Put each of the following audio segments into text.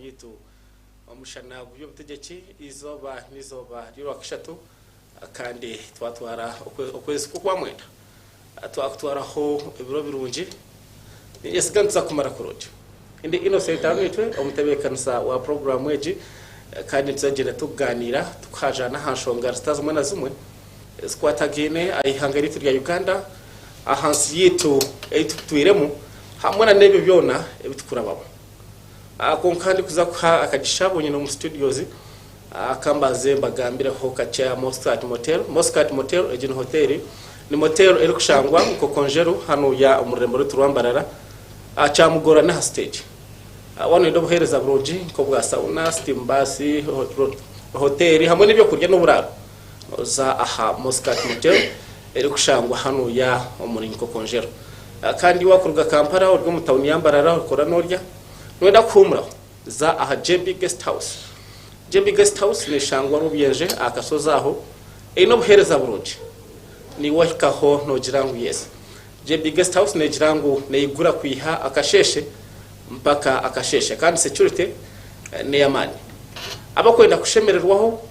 yitu Omushana Gw'Ebyobutegyeki izoba nizoba ry'Uwakishatu kandi twatwara ukwezi kwa mwenda twatwaraho ibiro birungi yesiganza kumara kuroje indi innocent ARINAITWE omutebekanusa wa program weji kandi tuzagenda tuganira tukajana hanshonga zitazimwe na zimwe squatagine ayihangari turi ya Uganda ahansi yitu eitutwiremo hamwe na nebe byona ebitukurabamo kandi kuza kuha akagishabonye no mu studios akambaze mbagambira ho kacha Moscat Motel ejino hotel ni motel eri kushangwa ko konjero hano ya umurembo ruturwambarara acamugora na stage wano ndo buhereza broji ko bwa sauna steam basi hotel hamwe n'ibyo kurya no buraro za aha Moscat Motel eri kushangwa hano ya umuringo ko konjero kandi wakuruga Kampala urwo mutawuni yambarara ukora norya nwenda kumra za aha JB Guest House ni shangwa rubiyeje akasozaho ino buhereza buroje ni wahikaho no jirangu yes JB Guest House ne jirangu ne igura kwiha akasheshe mpaka akasheshe kandi security ne yamani abakwenda kushemererwaho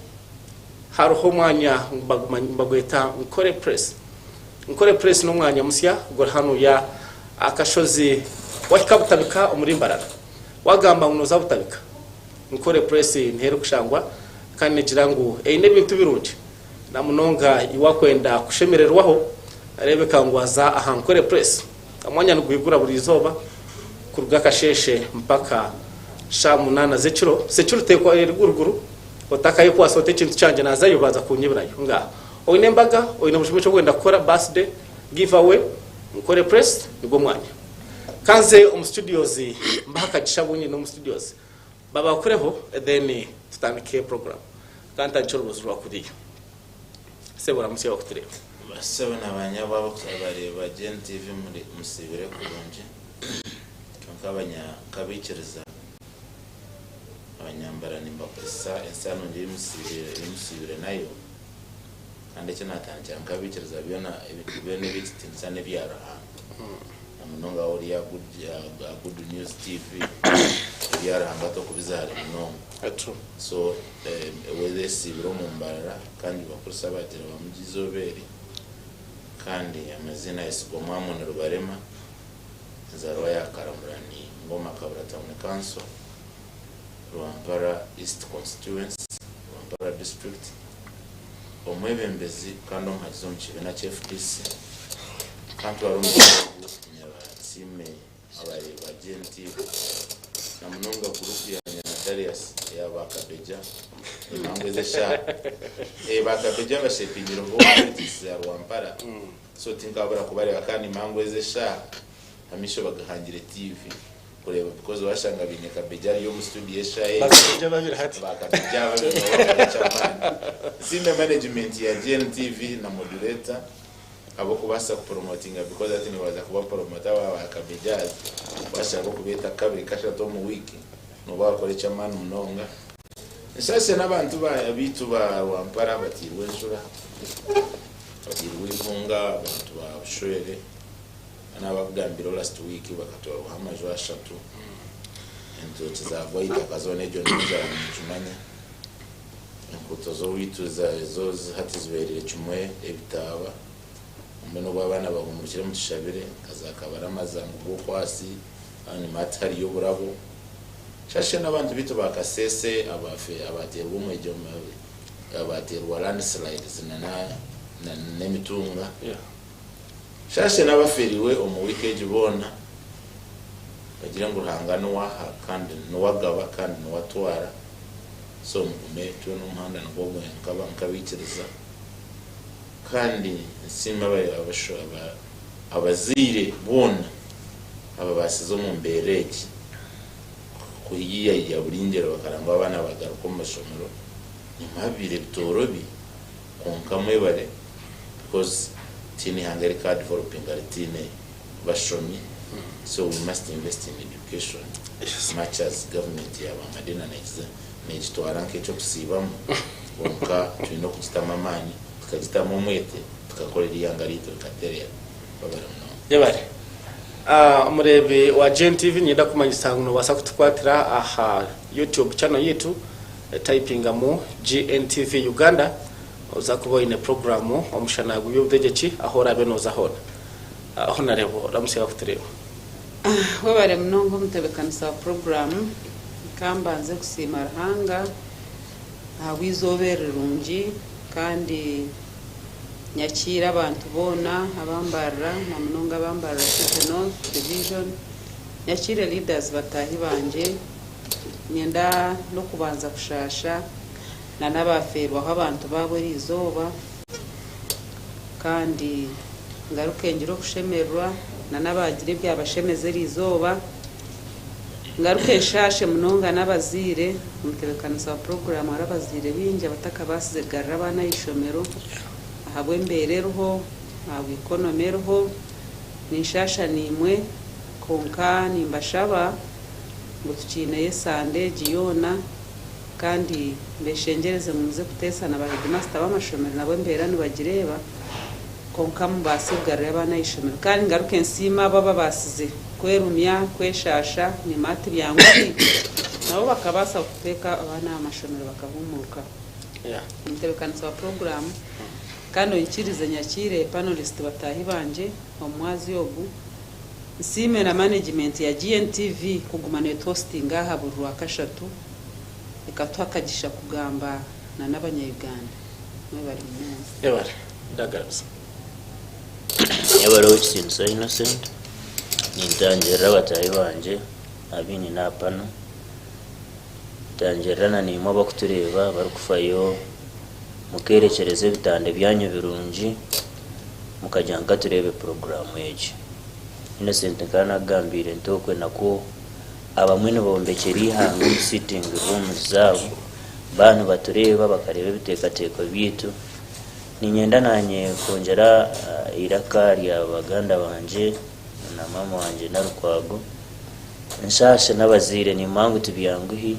haruho mwanya mbagweta nkore press no mwanya musya gor hano ya akashozi wahikabutabika umurimbarara wagamba unoza butabika nkore press ntero kushangwa kandi jirangu ine bintu birungi namunonga iwakwenda kushemererwaho arebe kangwaza aha nkore press amwanya n'ugwigura buri zoba kuruga kasheshe mpaka sha munana zeciro security ko eruguru otakaye kwa sote kintu canje naza yubaza kunyibirayo nga oyine mbaga oyine mushimo cyo kwenda gukora birthday giveaway nkore press nibwo mwanya kanze studios mbaka gishabonye no studios baba kureho then tutandike program kanta nchoro buzura kuriyo sebora musi wa kutireba basaba nabanyababo kubareba Gen TV muri musibire kurunje kankabanya kabikiriza abanyambara nimba kwesa ensano ndi musibire nayo kandi cyo natangira kabikiriza byona ibintu bitinzane byaraha amunonga ori ya good news TV byarahanga to kubizara munonga so weze sibiro mumbarara kandi bakurisa batira bamugizoberi kandi amazina yesiko mwamone rubarema zarwa ya karamurani ngoma kabura town council Rwampara East constituency Rwampara district omwebembezi kandi onkazizo mukibina FDC kandi sime abari bagenti namunonga kurupi ya Darius ya bakabeja imangweze sha bakabeja bashepingiro bo ya Rwampara so tinkabura kubare kandi imangweze sha hamisho bagahangire TV kureba because washanga bineka beja yo mu studio sha bakabeja babiri hati bakabeja babiri sime management ya GNTV na moderator abo kubasa promotinga because ati nibaza kuba promoter wa akabeja bashaka kubeta kabiri kashato mu wiki no bakore chamani munonga sasa nabantu bitu ba Rwampara batirwe nsura batirwe ivunga abantu bashwere anabagambira last week bakatwa hamajo ashatu ento tizavoida kazone jo nza mchumanya nkutozo witu zo hatizberire chumwe ebitaba umeno babana bagumukire mutishabire kazakabara amazango go kwasi ani matari yo burabo shashe nabantu bitu bakasese abaterwa umwejo abaterwa landslides na nemitunga shashe nabaferiwe omu weekend bona bagira ngo hangano waha kandi no wagaba kandi no watwara so mume tuno muhanda nabwo nkabikiriza kandi nsima abazire bona aba basizo mu mbereki kuyiya ya burindira bakaramba abana bagaruka mu mashomero nimabire bitorobi konkamwe bare because tini hangari card developing aritine bashomi so we must invest in education as much as government ya Madina na itwaranke cyo kusibamo bonka twino kustama mani tukagitamo mwete tukakorera iyangarito katerera babara no yabari Murebe wa GNTV nyenda kumanyisa ngo basa kutukwatira aha YouTube channel yetu typing mu GNTV Uganda uza kuboine programu Omushana Gw'Ebyobutegyeki aho rabenoza hona aho narebo ramusiga kutureba wabare mnongo mutebekanisa programu kambanze kusima rahanga awizobererungi kandi nyakira abantu bona abambara na mnonga abambara Regional Division nyakira leaders batahi banje nyenda no kubanza kushasha na nabaferwa aho abantu babo rizoba kandi ngaruke ngiro kushemerwa na nabagire byabashemeze rizoba ngaruke shashe munonga nabazire mutebekanisa program arabazire binje bataka basigarra bana ishomero ahabwe mbereroho ahabwe ekonomeroho nishasha nimwe konka nimbashaba ngo tukine yesande giyona kandi mbeshengereze muze kutesana ba headmaster b'amashomero nabo mberani bagireba konka mubasigarra bana ishomero kandi ngaruke nsima baba basize kwerumya kweshasha ni mati byanguri nabo bakabasa kuteka abana amashomero bakahumuka mutebekanisa program kandi unkirize nyakire panelist batahi banje omwazi yobu nsime na management ya GNTV kugumana hosting aha burwa kashatu ikatwakagisha kugamba na n'abanyayuganda bari mu ebare ndagarasa yabaro w'Isinso Innocent nintangira batayi banje abini napano tangerana nimo bakutureba barukufayo mukerekereze bitande byanyu birungi mukajyanga turebe programu yeje Innocent kana gambire ntokwe nako abamwe bombekeri hangu sitting rooms zabo bantu batureba bakareba bitekateko bitu ninyenda nanye kongera irakari abaganda banje na mama wanje na rukwago nshashe nabazire ni mangu tubyanguhi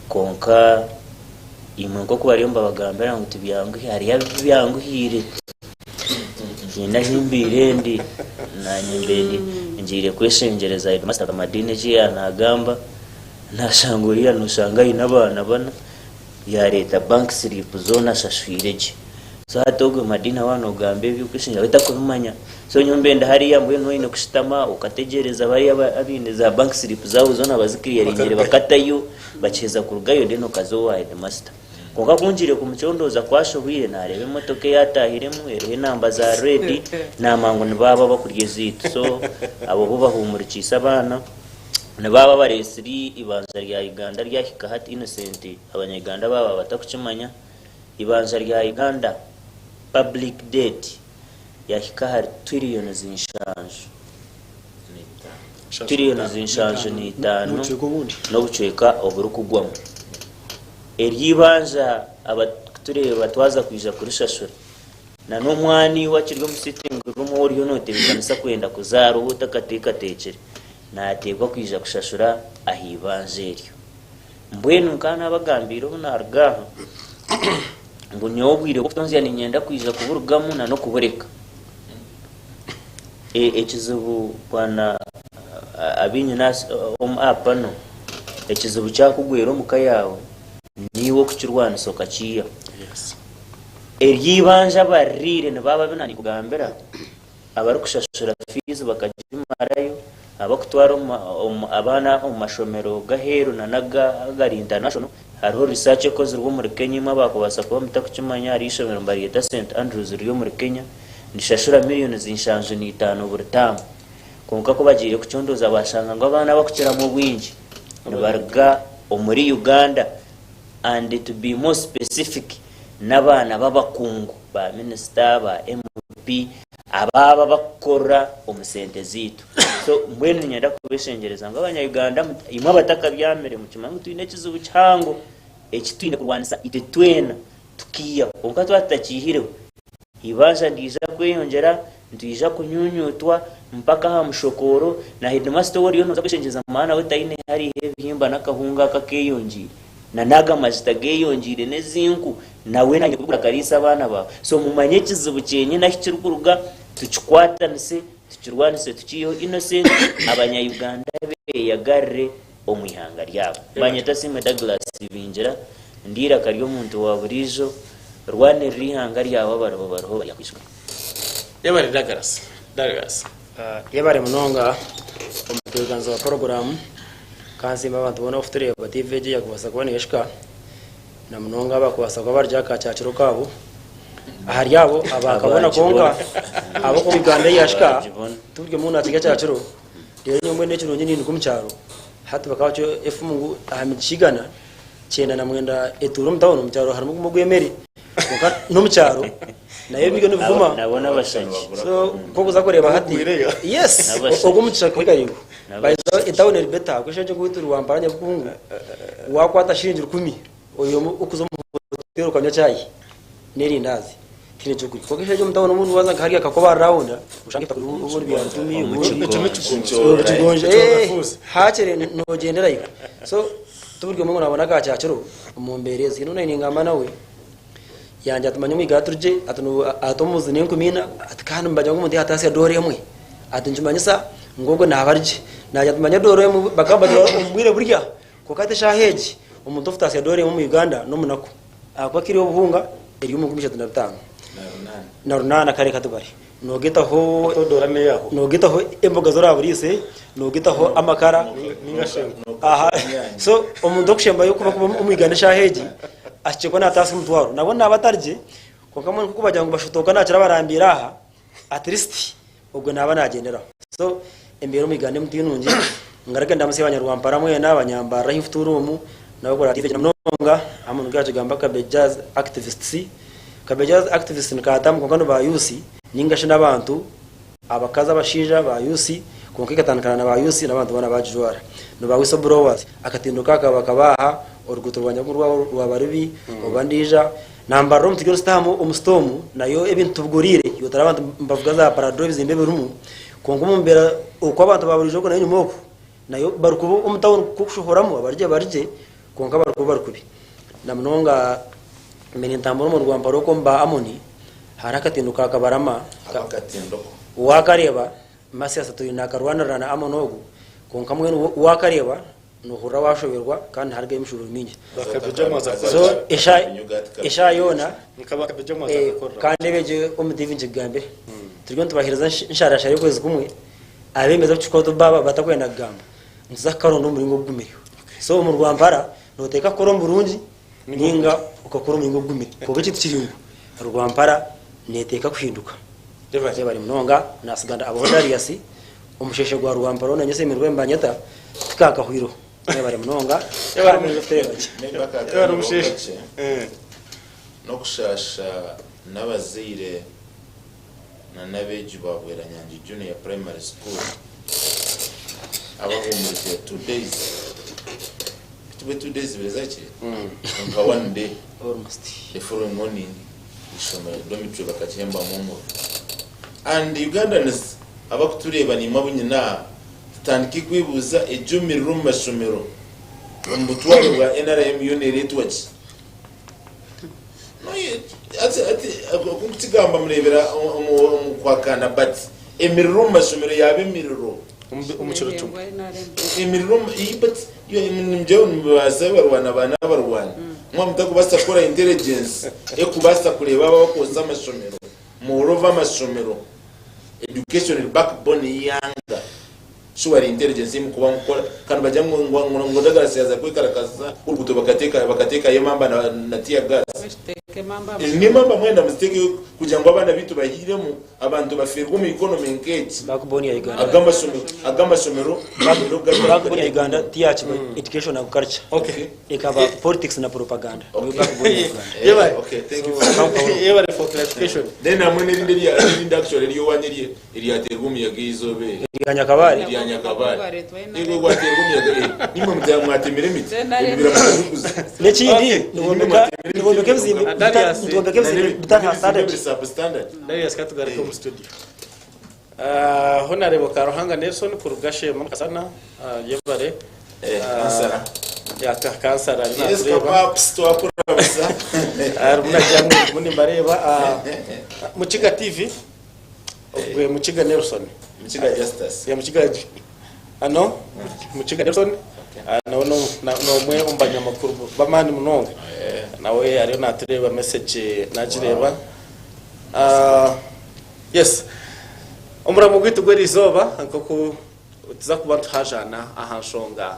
konka imwe ko kubariomba bagambera ngo tubyanguhi hari yabyanguhire nyina himbire ndi nanye mbeni ngire kweshengereza headmaster madine je yanagamba nashanguriya nushanga inabana bana ya leta bank slip zona shashwireje so hatogwe madina wano gambe byukishinja bitakumanya so nyombenda hari yamwe no ino kushitama ukategereza bari abine za bank slip zawo zona bazikiriye ringere bakatayo bacheza kurugayo deno kazo wa headmaster konga kunjire kumuchondoza kwashobuye narebe motoke yatahiremu erehe namba za ready namango nibaba bakuryezitu so abo bo bahumurikisa abana nibaba baresiri ibanza rya Uganda rya Hikahati Innocent abanyaganda baba batakucimanya ibanza rya Uganda public debt ya Hikahari trillion zinshanje trillion zinshanje ni 5 no bucweka oburukugwamo eryibanza abatureba twaza kwija kurishashura na nomwani wakirwe mu sitting room woriyo note bikanisa kwenda kuzara ubutakatika tekere nategwa kwija kushashura ahibanjeryo mbwenu kana bagambiro nargaha ngo nyobwire ko tonzi yani nyenda kwija kuburugamo na no kubureka ekizubu bwana abinyu nas apano ekizubu cyakugwero mukayawe niwo kuchirwana soka chiya eryibanja barire ne baba binani kugambera abari kushashura fees bakajimarayo abakutwara abana mu mashomero gahero na nagari international hariho research ekozwe muri Kenya bakubasa kuba mutakucimanya ari ishomero mbarieta St Andrews ryo muri Kenya ndishashura millions zinshanje ni 5 buri tamu konka ko bagiye kucondoza bashanga ngo abana bakukira mu bwinji barga omuri Uganda and to be more specific nabana babakungu ba minister ba MP ababa bakora omusente zitu so mbwenu nyenda kubeshengereza ngo abanyayuganda imwe bataka byamere mu kimangu twine kizubu cyango ekitwine kurwanisa itetwena tukiya konka twatakihire ibanja ndija kweyongera ndija kunyunyutwa mpaka ha mushokoro na headmaster woriyo no zabeshengereza maana wetaine hari hebihimba nakahunga kakeyonjira na naga mazita geyonjire nezinku nawe nanye kugura karisa abana ba so mumanye kizubu cyenye nakirikuruga tuchikwata nse tukirwanise tukiyo innocent abanyayuganda beyagarre omwihanga ryabo banyeta Sime Douglas binjira ndira kariyo muntu wa burijo rwane rihanga ryabo baraho bayakwishwe yabari Douglas yabari munonga omuteganzo wa program kansimba abantu bona ofutire ba TVG yakubasa kubona yeshika na munonga bakubasa kwa barya ka cyaciro kabo ahari yabo abakabona konka abo ku Uganda yashika tubwe mu natiga cyaciro rero nyomwe n'ekiro nyine ni kumcyaro hatu bakawacho efumungu ahamichigana cyenda na mwenda eturo mtawona mcyaro harimo kumugwemeri no mcyaro nayo bigo nivuma nabona bashanji so koko zakoreba hati yes ogumucha kwigarigo bayiza etawone beta kweshaje kubitura wamparanya bukungu wakwata shinjiro 10 oyo ukuzo mutero kanya cyayi neri ndazi kile cyo kuri koko sheje mtawona umuntu waza nkariya kakoba raunda ushangita uburi bya 10 ubuchigonje hachere no gendera iko so tuburyo mu nabona ka cyaciro umumberezi none ningamba nawe yanje atumanye mwigaturje atomuzi ninkumina atikana mbajya ngumundi hatasi dore yemwe atunjumanyisa ngogo nabarje najya atumanye dore yemwe bakamba umwire burya kokate shaheji umuntu ufite dore mu Uganda no munako akwakiri obuhunga eri mu 15 na runana kare katubari no getaho dora me yaho no getaho emboga zora burise no getaho amakara aha so umuntu kushemba yuko mu Uganda shaheji achikwa na atasi mutwaro nabona abatarje kokamwe kuko bajya ngo bashutoka nakira barambira aha at least ubwo naba nagendera so embero migande mutinunje ngarake ndamuse abanyarwanda mwe n'abanyambara hifuturumu nabo kora TV nonga amuntu gaje gamba Gw'Ebyobutegyeki activists Gw'Ebyobutegyeki activists nikatam konkano ba yusi ningashe nabantu abakaza bashija ba yusi konke katandukana na ba yusi nabantu bana bajwara no ba whistleblowers akatinduka bakabaha oruguto rwanyagurwa rwabaribi obandija nambaro mtigero stamu umustomu nayo ebintu bugurire yotara abantu mbavuga za paradroves imbebe rumu kongo mbera uko abantu baburije ko nayo moko nayo barukubo umutawon kukushohoramo abarje konka barukubi namunonga meni ntamboro mu rwamparo ko mba amoni harakatinduka kabarama akatindoko wakareba masi asatu inakarwana rana amonogo konka mwe wakareba nuhura washoberwa kandi harga imishuro mingi so esha yona kandi beje umudivi njigambe turyo ntubahiriza nsharasha yo kwezi kumwe abemeza cyuko baba batakwenda gamba nzakaro no muringo gumiriyo so mu Rwampara noteka koro mburungi ninga ukakoro muringo gumiri ko giti kiringo Rwampara neteka kuhinduka devaje bari munonga nasiganda abodariasi umusheshe gwa Rwampara nanye semirwe mbanyeta tukakahwiro bari munonga yabari mufereje yabari umusheshe no kushasha n'abazire na nabeji babwera Nyanji Junior Primary School abahumuriye 2 days tube 2 days bezachi nka 1 day almost the following morning ishoma domitwe bakachemba mumo and Ugandans abakutureba ni mabunyina tandiki kwibuza ejumi rumba somero mbutwaro bwa NRM unit no ati akutigamba murebera kwakana but emirumba somero yabe miriro umuciro cyumba emirumba but yo nimjeho mbaza barwana bana barwana mwa mutako basakora intelligence ekubasa kureba abakoza amasomero mu rova amasomero education backbone yanga shuari intelligence imkuba mukora kandi bajya ngo ndagarasi yaza kwikarakaza urubuto bakateka yemamba na tia gas ni mamba mwenda musteke kugira ngo abana bitu bahiremo abantu bafirwa mu economy engage backbone ya Uganda agamba somero backbone ya Uganda tiachi education and culture okay ikaba politics na propaganda okay thank you for clarification then amwe n'indi actually iriyo wanyiriye iriyaterwa ya gizobe Nyakabari ego gwaterwa ya nimwe mujamwatemere miti n'ikindi nuboneka bizimbi bitanga standard Darius katugarika mu studio honarebo Karuhanga Nelson kurugashe mu kasana yebare kansara ya kansara yes kapaps to akurabisa arumuna jamwe muni bareba mu Kiga TV ogwe mukiga Nelson Mukiga Justus ya mukiga ano mukiga Nelson no mwe umbanya makuru bamani munonga nawe ariyo natureba message najireba yes umuramo gwitugwe rizoba nkoko tuza kuba tuhajana ahanshonga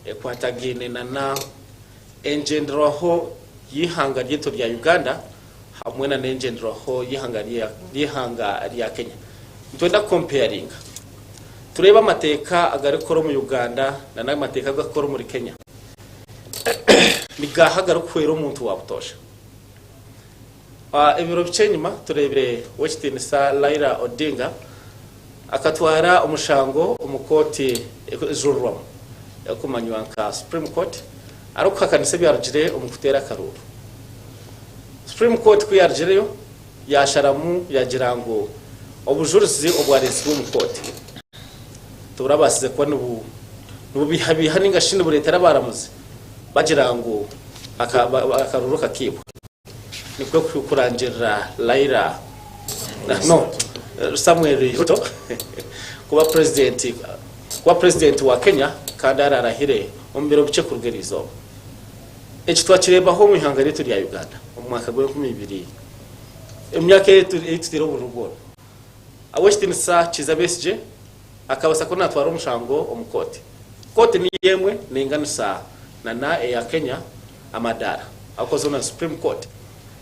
ekwatagine na engenderaho yihanga ryeto rya Uganda hamwe na engenderaho yihanga rya Kenya twenda comparing tureba amateka agarikoro mu Uganda na nayo mateka agakoro muri Kenya nigahagarukwera umuntu wabutosha ibiro bicenyuma turebere Western sa Laila Odinga akatwara umushango umukoti ejurwamo yakumanywa nka Supreme Court aruka kanise byarjire umukutera karuru Supreme Court kuyarjireyo yasharamu yagirango obujurizi obwarezi bw'umukoti turabasize kwa nubihabiha n'ingashinde buretera baramuze bagirango akaruru kakibwa nibwo kurangira Laila Samuel Ruto kuba president wa Kenya kandi ararahire ombero bice kurugerizo eki twakirebaho mu ihanga rito rya Uganda mu mwaka gwa 2022 emyaka etutiro burugoro Western sa Kizabesije akabasa ko natwara umushango omukoti kote ni yemwe ninganisa na ya Kenya amadara akozo na Supreme Court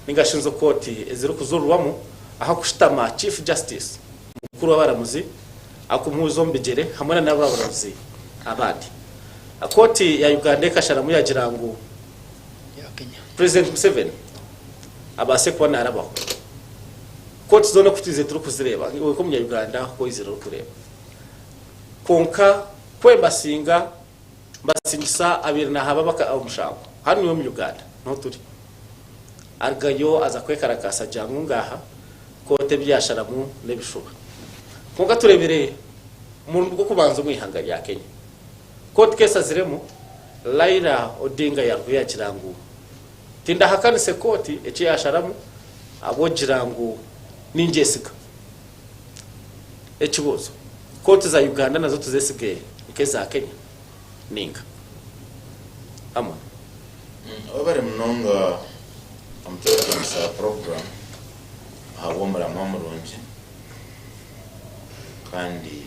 ningashinzo koti eziro kuzurwamo aho kushitama Chief Justice mukuru w'abaramuzi akumuzo mbigere hamwe n'abaramuzi abandi akoti ya Uganda kashara mu yagirango ya Kenya President Museveni abase kwa narabaho koti zone kutize turi kuzireba ko mu Uganda ko iziro kureba konka kwebasinga basingisa abiri na haba baka umushango hano yo mu Uganda no turi argayo aza kwekarakasa jangu ngaha kote byasharamu nebishuba konka turebere mu rwo kubanza mwihanga rya Kenya kote kesa ziremo Laila Odinga yarguye kirangu tinda hakanise koti eci yasharamu abo jirangu ninjesiga ekibozo kote za Uganda nazo tuzesige ikeza Kenya ninga ama obare mnonga amutera musa program abo muramamurunje kandi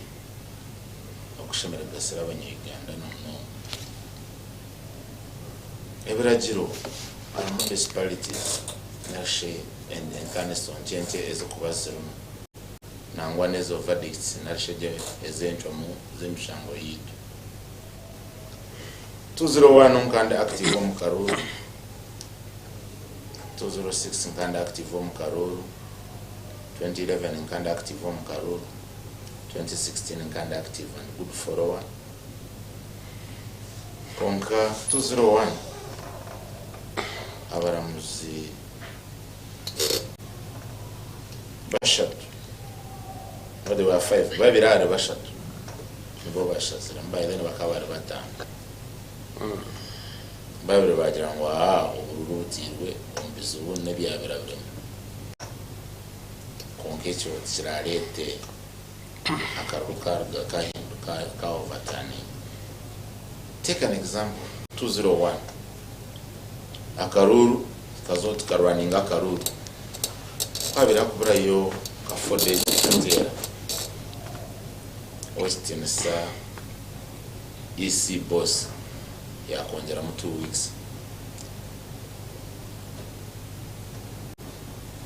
okushemera gasira abanyuganda no ebrajiro municipalities nashe and Kaneson gente ezo kubasiro nangwa nezo verdicts nasheje ezenjwa mu zemishango yitu 201 nkanda active mu Karuru 206 nkanda active mu Karuru 2011 nkanda active mu Karuru 2016 nkanda active and good follower konka 201 abaramuzi bashatu bade wa 5 babirare bashatu nibo bashazira mbaye then bakabara batanga babire bagira ngo ururutirwe umbizo ubone byabirabire konkecho kirarete akarukarga kahinduka ka overtani. Take an example 201 akaruru kazoti karwaninga akaruru kwabira kubura yo ka 4 days kutera Western sa EC boss ya kongera mu 2 weeks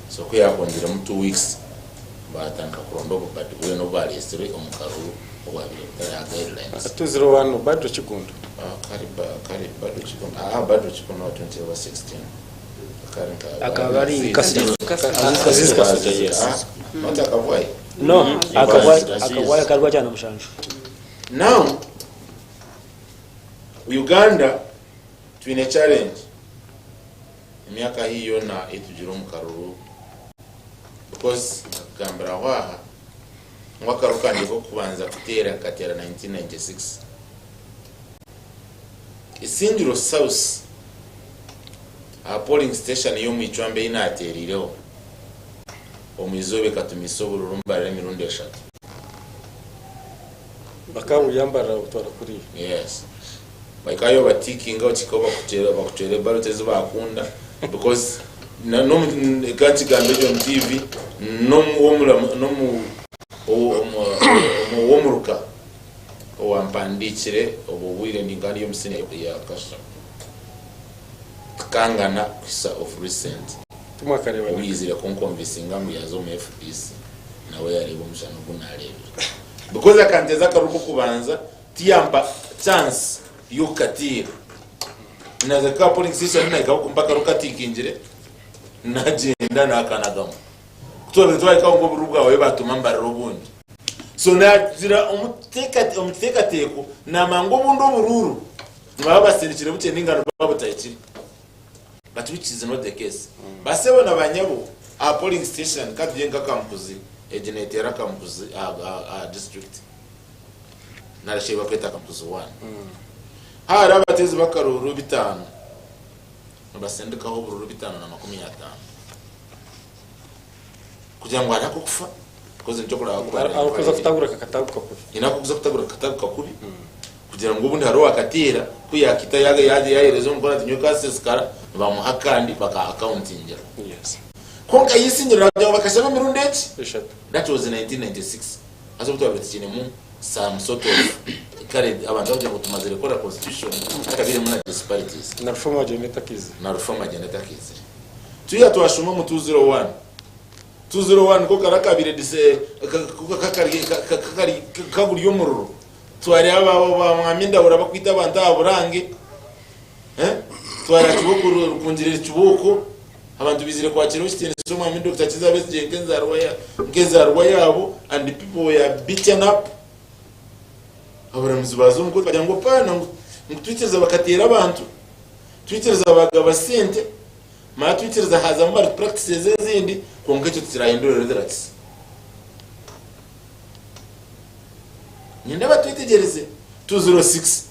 so ko ya kongera mu 2 weeks batanka kurondo but we no bali history omukaruru obabire ya guidelines 201 bado chikundo kari bado chikundo bado chikundo 2016 akabari kasizika not akavai no akavai akarwa cyane mushanje now Uganda twine challenge imyaka hiyo na etujiro mukaruru because gambara waha mwaka rukanje ko kubanza kutera katera 1996 isingiro south a polling station yo mu Icwambe inaterireho omuizobe katumisa obururu mbarira emirundi eshatu bakabu yambara utwara kuri yes bakayo batikinga okikoba bakutere balotezi bakunda because no kanti gambejo mu TV no omuruka owampandikire obubwire ningani yomusine ya kasha kangana kisa of recent tumwakareba wizire konkonvisinga mu yazo mu FDC nawe yareba Omushana gunarebe because akanteza karuko kubanza tiyamba chance yukatira naza ka polling station na ikawo mpaka rukatikinjire nagenda nakanagamo kutobe twaika ngo burubwa we batuma mbara robundi so nazira omuteka teko namango bundo bururu baba basirikire buke ningano babutayikiri but which is not the case basebo nabanyabo a polling station kadyenga kampuzi egenetera kampuzi a district narasheba kweta kampuzi 1 hari abatezi bakaruru bitanu basendekaho bururu bitanu na 50 kugira ngo arako kufa koze nicyo kora arukoza kutagura kakatabuka kubi inakuza kutagura kakatabuka kubi kugira ngo ubundi haro akatera kuyakita yaje yayerezo ngo nati nyuka skara bamuhakandi baka accounting yes konka yisinyira bakashaka mirundeki eshatu that was in 1996 azo butwabetse cyane mu some sort of kare abantu bajya gutumaze rekora constitution kabiri mu disparities na reforma agenda kizi tuya twashuma mu 201 ko karakabire dise kakari kaguri yomururu twari ababo bamwaminda urabakwita abantu aburange twara kiboko kunjirira kiboko abantu bizire kwakira ukitene so mwaminda kutakiza bese ngenzarwa yabo and the people were beaten up abaramuzi bazungu bajya ngo pana ngo twitiriza bakatera abantu twitiriza abagaba sente ma twitiriza hazamba practices zindi konke cyo tsirahindura rederats nyenda batwitegereze 206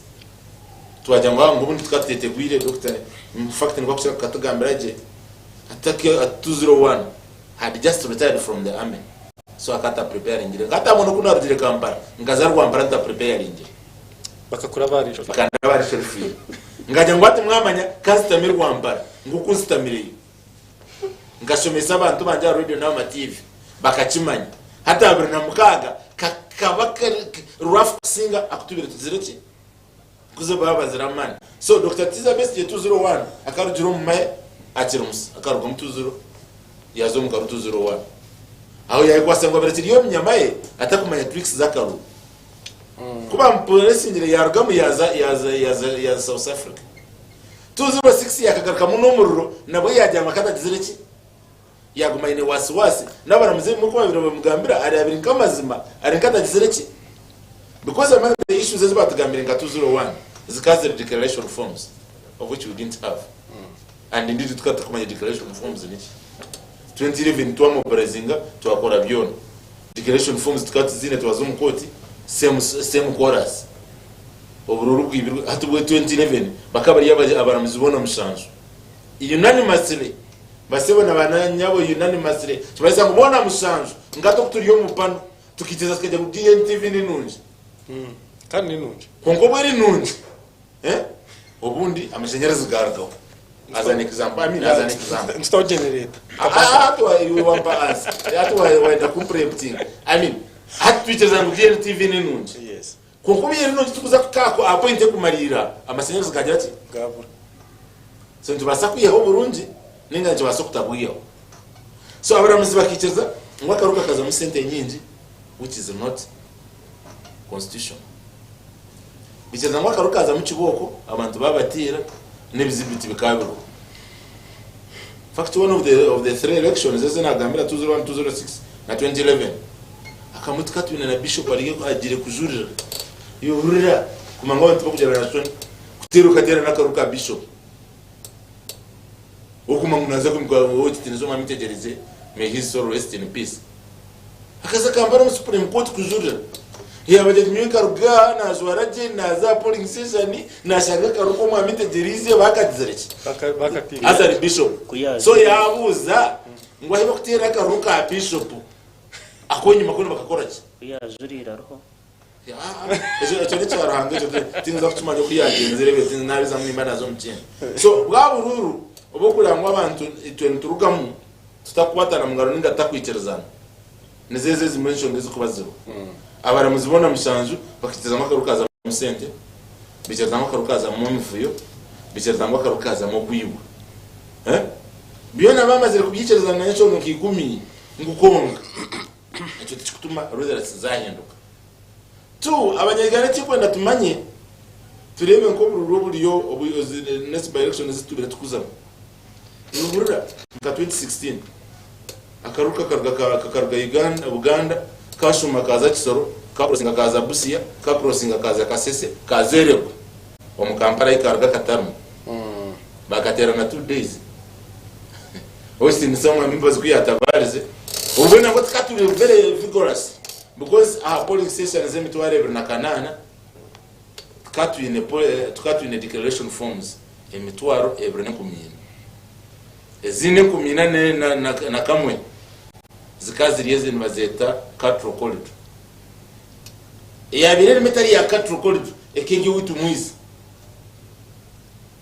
twajya ngo ubundi twatete gwire doctor in fact ni bakushaka katugambiraje atake at 201 had just retired from the army so akata preparing ngire ngata mono kuna rutire kampara ngazarwa mbara ta preparing bakakura barisho bakanda barisho free ngajya ngo ati mwamanya customer rwambara ngo customer ngashomesa abantu banja radio na TV bakakimanya hata abiri na mukaga kakabaka rough singer akutubira tuzireki kuze baba ziramani so Dr. Tiza best 201 akarujiro mu maye akirums akaruga mu 20 yazo mu 201 aho yayikwase ngo beretiri yo mnyamaye atakumanya tricks zakaru kuba mpolisi yaruga mu yaza South Africa 206 yakagaruka mu nomururo nabo yajya makata dizireki yaguma ine wasiwasi nabaramuze mu kuba biro mugambira ari abiri kamazima ari kata dizireki because among the issues is about gambira 201 zikaze declaration forms of which we didn't have and indeed tukata kumanya declaration forms ni 2011 twamo prezinga twakora byono declaration forms tukati zine twazumu koti same chorus obururu bw'ibirwe hatubwe 2011 bakabari abaramuzi bona mushanjo unanimously basebona bananyabo unanimously tubasa ngubona mushanjo ngato kuturiyo mupano tukiteza tukajya mu DNTV n'inunji kandi n'inunji konko bari nunji obundi amashanyarazi garagaho as an example install generator you want balance that why the preempting hatwiteza mu DNTV n'inunji yes konko biri nunji tukuza kako appointe kumarira amashanyarazi kagira ati gabura so ntubasa kuyeho burunji ninga ntubasa kutabuyeho so abaramuzi bakiceza ngo akaruka kaza mu sente nyinji which is not constitution bicheza ngo akaruka kaza mu kiboko abantu babatira n'ibizibiti bikabiro fact one of the three elections is na gambira 201 206 na 2011 akamutuka twina na bishop ari agire kujurira yurira kumango abantu bakujana na son kutiruka tera nakaruka bishop okuma munaza kumukwa wote tinizo mamitegereze may his soul rest in peace akaza kambara mu supreme court kujurira yabaje kimika ruga na zwaraje na za polling station na shanga karuko mamitegereze bakatizereki bakati as a bishop so yabuza ngo ahe bakutera akaruka bishop akonye makuru bakakora ki yajurira roho ejo ni cyarahanga ejo tinza kutumanya ko yagenze rebe nabiza mu imana zo mukene so bwabururu obokurangwa abantu itwe turugamu tutakubatana mungaro ninga takwiterezana nezeze zimention ngizo kubaziro abara muzibona mushanju bakiteza makarukaza mu sente bicyeza makarukaza mu mifuyo bicyeza makarukaza mu gwiwa biona bamaze kubyicerezana n'icyo mu kigumi ngukonga icyo tikutuma rozerasi zahinduka tu abanyagane tikwenda tumanye turebe ko bururiyo obuyozi next by election zitubira tukuzamo n'uburura ka 2016 akaruka karuga Uganda kashuma kaza Kisoro kaprosinga kaza Busia kaprosinga kaza Kasese kazereko omukampara ikaruga Katamu bakatera na 2 days Austin someone members kuyatabarze ubona ko tukaturi very vigorous because our polling station zemitware na kanana tukatwine declaration forms emitwaro ebrene kumina ezine kumina na kamwe zikaziriye bazeta catro corridor yabire metari ya catro corridor ekingi witu mwizi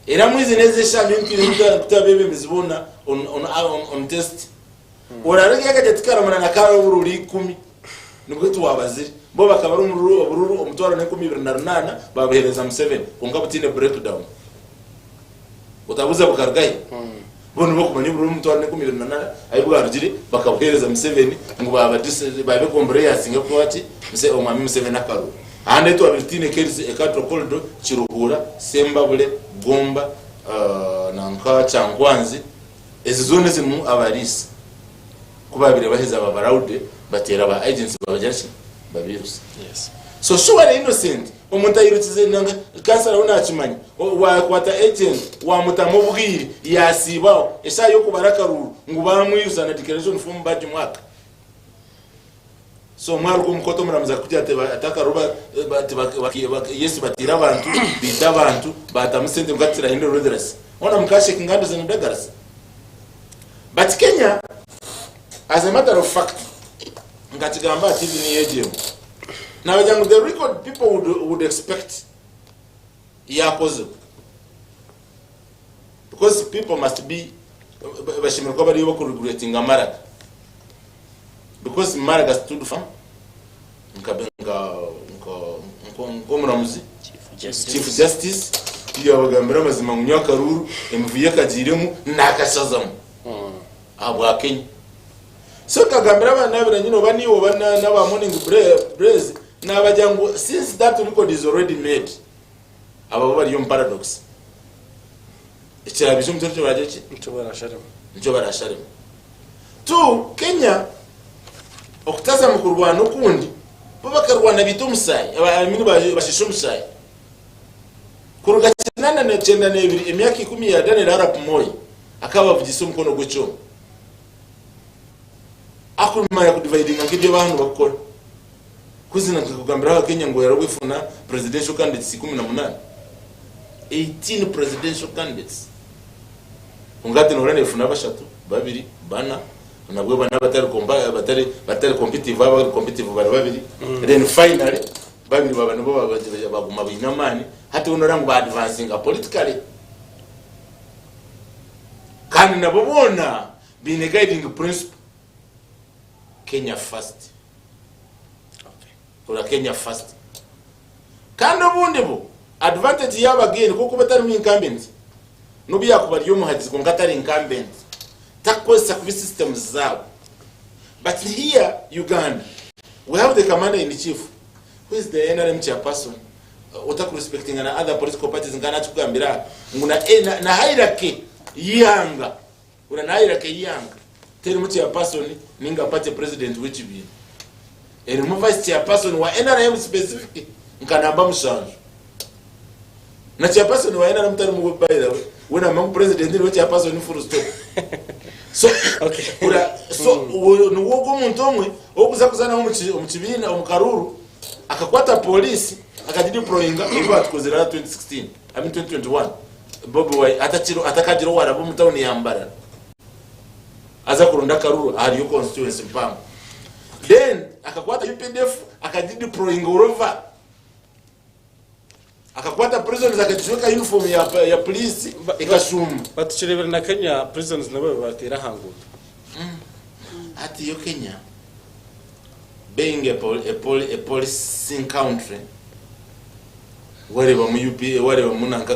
era mwizi neze shamye mpira kutabebe mizibona on test orarege akajetikara mana nakaro bururi 10 nubwo tuwabazire bo bakaba ari ubururu omutwaro ne 2028 babahereza mu 7 ungabutine breakdown utabuza bukargaye bono boko manye bururu omutwaro ne 2028 ayibwarugire bakabuhereza mu 7 ngo babe kombre singa ko ati mse omami mu 7 nakaro ande to abitine kerisi ekatro corridor kiruhura sembabule gomba nanka cyangwanzi ezizone zimu abarisi kubabire baheza babaraude batera ba agents babajashi babiruse Yes. so sure innocent umuntu ayirutize nanga kansara unachimanya wa kwata agent wa mutamo bwiri yasibaho esha yo kubarakaru ngo bamwiyuza na declaration form badi mwaka so mwaruko mukoto muramuza kuti ataka roba yes batira abantu bita abantu batamusende mukatira hindo roderasi ona mukashe kingando zene begarasi but Kenya as a matter of fact ngatigamba TV ni yeje now the record people would expect positive because people must be bashimirwa bari yo regulating amaraga because maraga stood for ngomuramuzi chief justice yabagambira amazima munyakaruru emvuye kagiremu nakashazamu abwa Kenya so kagambira abana biranyino baniwo bana naba morning praise nabajyango since that record is already made aba bari yo paradox ikirabije umutwe baje ncho barasharema tu Kenya okutaza mukurwana ukundi babakarwana bito musayi abamini bashisho musayi kuruga kinana ne 92 emyaka 10 ya Daniel Arap Moi akabavugisa umukono gucyo akumara kudividing ngibyo abantu bakora kuzina kugambira Kenya ngo yarabwifuna presidential candidates 18 18 presidential candidates ungate norane ifuna bashatu babiri bana nabwo bana batari competitive baba competitive bari babiri then finally babiri baba nabo baguma binamani hati unorangu ba advancing politically kandi nabo bona bine guiding principle Kenya first ora Kenya first kandi ubundi bo advantage y'abageni kuko batari incumbent nubi yakubari yo muhagizi ko ngatari incumbent takwesa ku systems zabo but here Uganda we have the commander in chief who is the NRM chairperson utaku respecting and other political parties ngana tukambira nguna na hierarchy yanga una na hierarchy yanga tell mu chairperson ninga party president which be and mu vice chairperson wa NRM specific nkanamba mushanju na chairperson wa NRM tari mu by the way when among president ni chairperson full stop so okay so nuwo umuntu omwe okuza kuzana umukibina umukaruru akakwata polisi akadideployinga iba tukozera 2016 2021 bobo way atakajiro warabo mutawuni yambara aza kurunda karuru hariyo constituency mpamvu then akakwata UPDF akadeploying urova akakwata prisoners akajiweka uniform ya police ikashuma batuchirebera na Kenya prisons nabo batera hanguta ati yo Kenya being a policing country whatever mu UP whatever munanka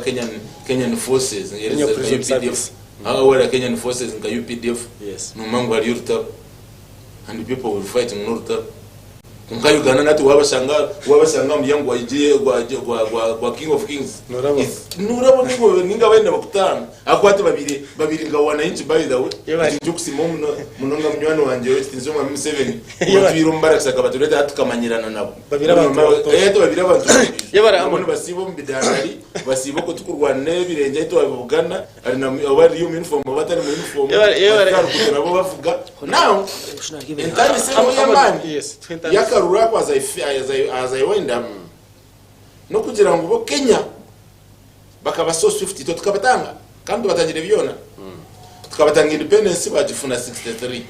Kenyan forces UPDF whatever Kenyan forces nka UPDF yes no mangu ali urta and people will fight in urta nka Uganda nati wabasanga myangu wajiye gwa king of kings nurabo ninga wenda bakutana akwate babiri nga wana inchi by the way njukusi munonga mnywano wanje we tinzoma 7 twiro mbaraka kabatureta atukamanyirana nabo babira abantu yabara amone basibo mbidandari basibo ko tukurwane birenje to abugana ari na abari yo uniform batari mu uniform yabara nabo bavuga now entani sebo yamani yes yakarura kwa as I wind up no kugira ngo bo Kenya bakaba so swift to tukabatanga kandi batangire byona tukabatanga independence bajifuna 63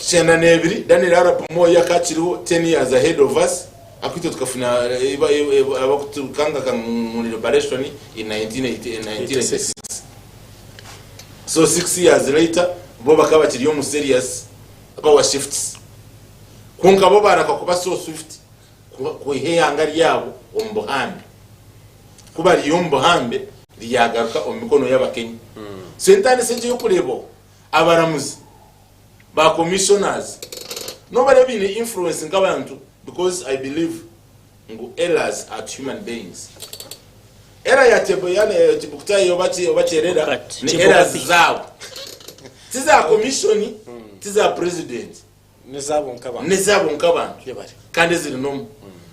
chena nebiri Daniel Arap Moi yakachiriho 10 years ahead of us akwito tukafuna abakutukanga mu liberation in 1986 so 6 years later bo bakaba kiriyo mu serious power shifts kunka bo barakakuba so swift kuheyanga ryabo ombuhambe kuba liyombuhambe liyagaruka omikono y'Abakenya sentane senje yokulebo abaramuzi ba commissioners nobody been influencing abantu because I believe ngo errors are human beings era ya tebo yale tibukta yobacherera ni errors zabo tiza commission tiza president nezabo nk'abantu yabari kandi ziri no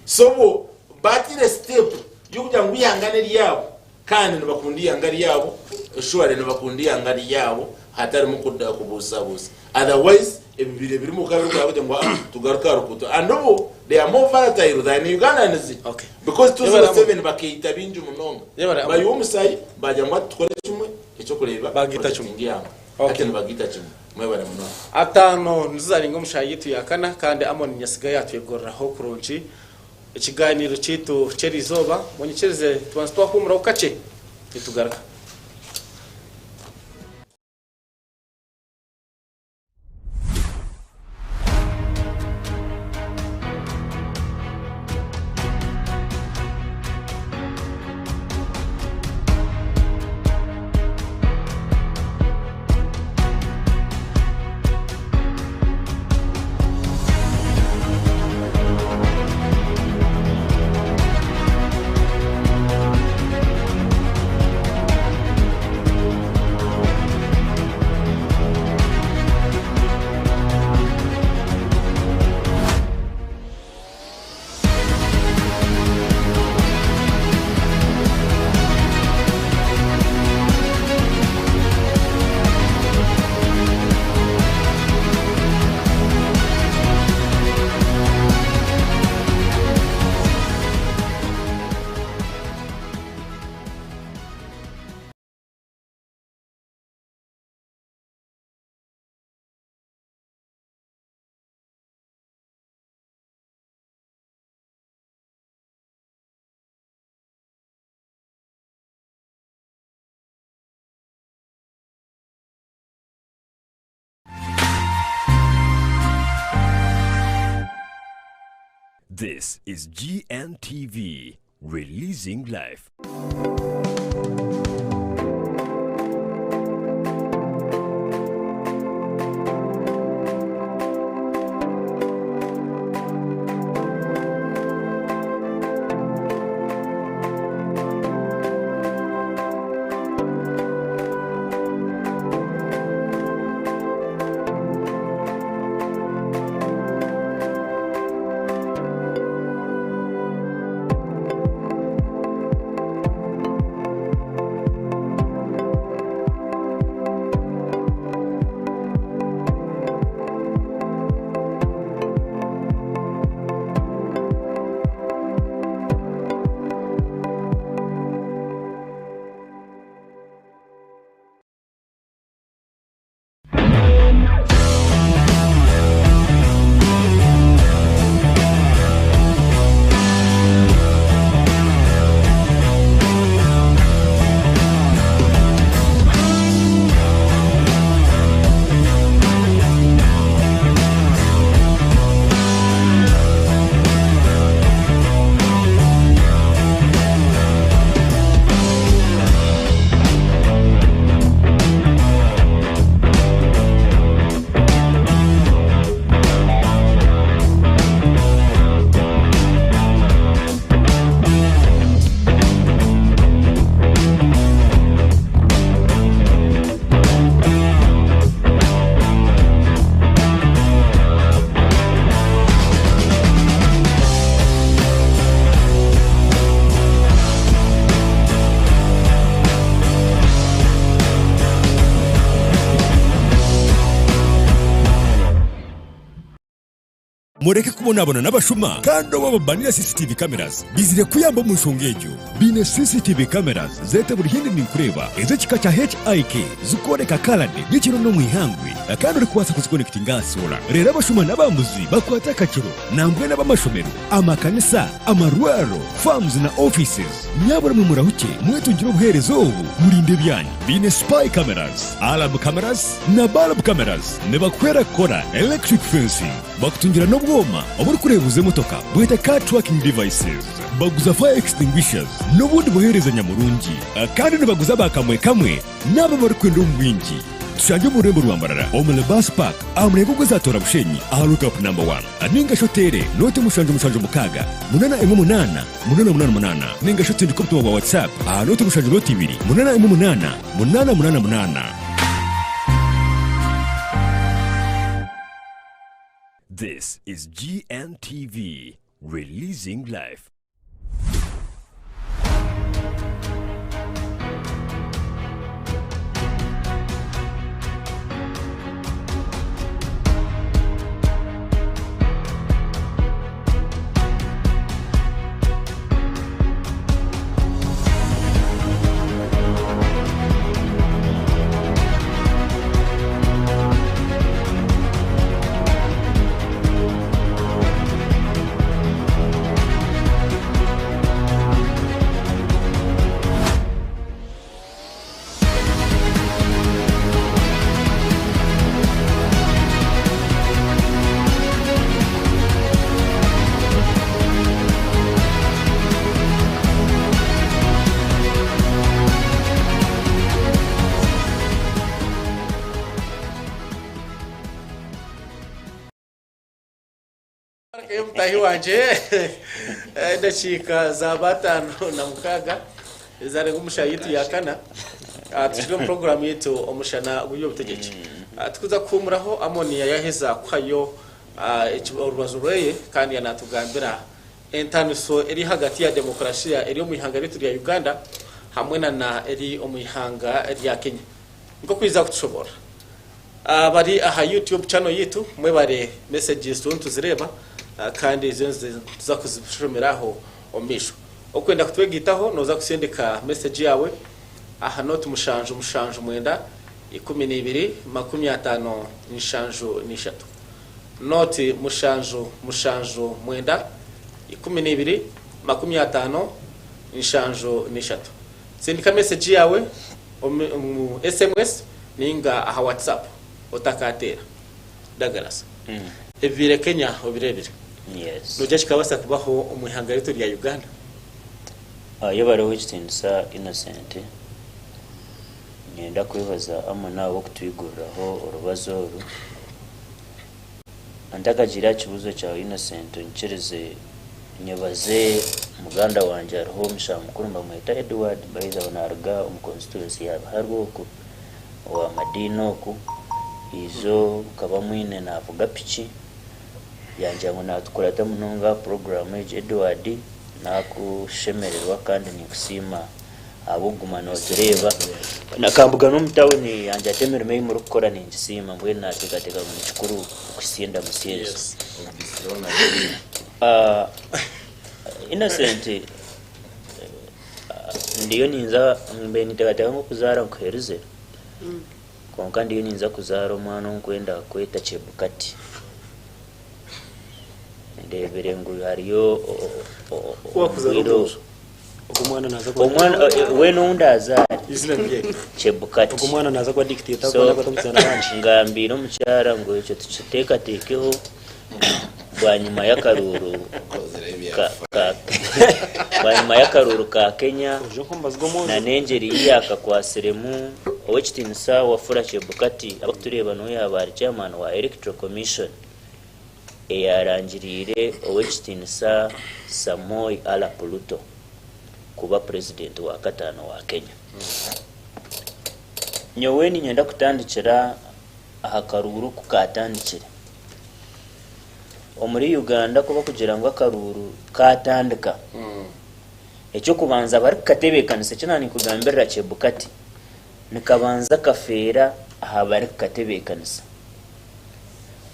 so bo batire step yokugira ngo ihangane ryabo kandi nabakundi yangari yabo sure nabakundi yangari yabo hatari mu kudda kubusabusa otherwise ebibire biri mu kabiri kwa kugira ngo tugaruka rukuto and no they are more volatile than Ugandans okay because 2007 bakita binju munonga bayo musayi bajya ngo tukore kimwe icyo kureba bagita kimwe ngiyanga okay bagita kimwe mwebara muno atano nzaringo mushayitu yakana kandi amoni nyasiga yatwegorraho kuronchi ikiganiro cyitu cyerizoba monyekeze twanstwa kumura ukace itugaruka. This is GNTV, releasing life. mureke kubonabona n'abashuma kandi bababanira CCTV cameras bizire kuyamba mu nshongejo bine CCTV cameras zete buri hindi ni kureba ezo kikacha HIK zukoreka kalade y'ikiro no mwihangwe kandi uri kwasa kuzikonekita ngasura rero abashuma n'abambuzi bakwata kaciro nambwe n'abamashomero amakanisa amarwaro farms na offices nyabura mu murahuke mwetungira ubuherezo ubu murinde byanyu bine spy cameras alarm cameras na bulb cameras ne bakwera kora electric fencing bakutungira no bwoma aburi kurebuze motoka bwete car tracking devices baguza fire extinguishers n'ubundi buhereza nyamurungi kandi nibaguza bakamwe kamwe nabo bari kwenda umwingi tushanje mu rembo rwambarara omule bus park amrego kuzatora bushenyi aharutop number 1 aninga shotere note mushanje mukaga 888 ninga shotere kopto wa WhatsApp note mushanje note 2 888. This is GNTV, releasing life. Mtahi wanje ndashika za batano na mukaga zare ngumusha yitu yakana tushire program yetu Omushana Gw'Ebyobutegyeki tukuza kumuraho amoni yaheza kwayo urwazureye kandi yanatugambira intaniso eri hagati ya demokrasiya eri mu ihanga ritu rya Uganda hamwe na eri omuyihanga rya Kenya ngo kwiza kutushobora bari aha YouTube channel yitu mwe bare messages tuzireba kandi izo zakuzishomeraho omisho okwenda kutwegitaho noza kusendeka message yawe aha note mushanju mwenda 12 50 nishanju nishatu note mushanju mwenda 12 50 nishanju nishatu sendika message yawe SMS ninga aha WhatsApp otakatera dagarasa evire Kenya obirebire. Yes. Nujya kikabasa kubaho umuhanga rito rya Uganda. Iyo barawitsinsa innocent. Nyenda kwibaza amana wo kutwiguriraho urubazo ru. Andakagira kibuzo cya innocent ncereze nyebaze muganda wanje ariho Omushana mukuru mbamwita Edward baiza onarga constituency ya Harwoko wa Madinoku izo kabamwine navuga pichi yanje ngo natukurata munonga program ya Edward nakushemererwa kandi nikusima abugumano tureba nakambuga no mutawuni yanje atemere meyi mu rukora ningisima mbwe nategatega mu kikuru kusinda musiyezi innocent ndiyo ninza mbe nitegatega ngo kuzara nkwereze konka ndiyo ninza kuzara umwana nkwenda kweta Chebukati ndebere ngo hariyo wakuzaro umwana naza kwa umwana we nundaza Izina bye Chebukati umwana naza kwa dictator kwa kutamtsana banje ngambira umucyara ngo icyo tuciteka tekeho bwanyuma y'akaruru bwanyuma y'akaruru ka Kenya na nengeri yaka kwa seremu owechitinsa wafura Chebukati abatureba no yabari chairman wa Electoral Commission yarangirire owechitinsa Samoi ala Pluto kuba president wa katano wa Kenya. Nyoweni nyenda kutandikira ahakaruru kukatandikira omuri Uganda kuba kugira ngo akaruru katandika ekyo kubanza bari katebekanise kinani kugambira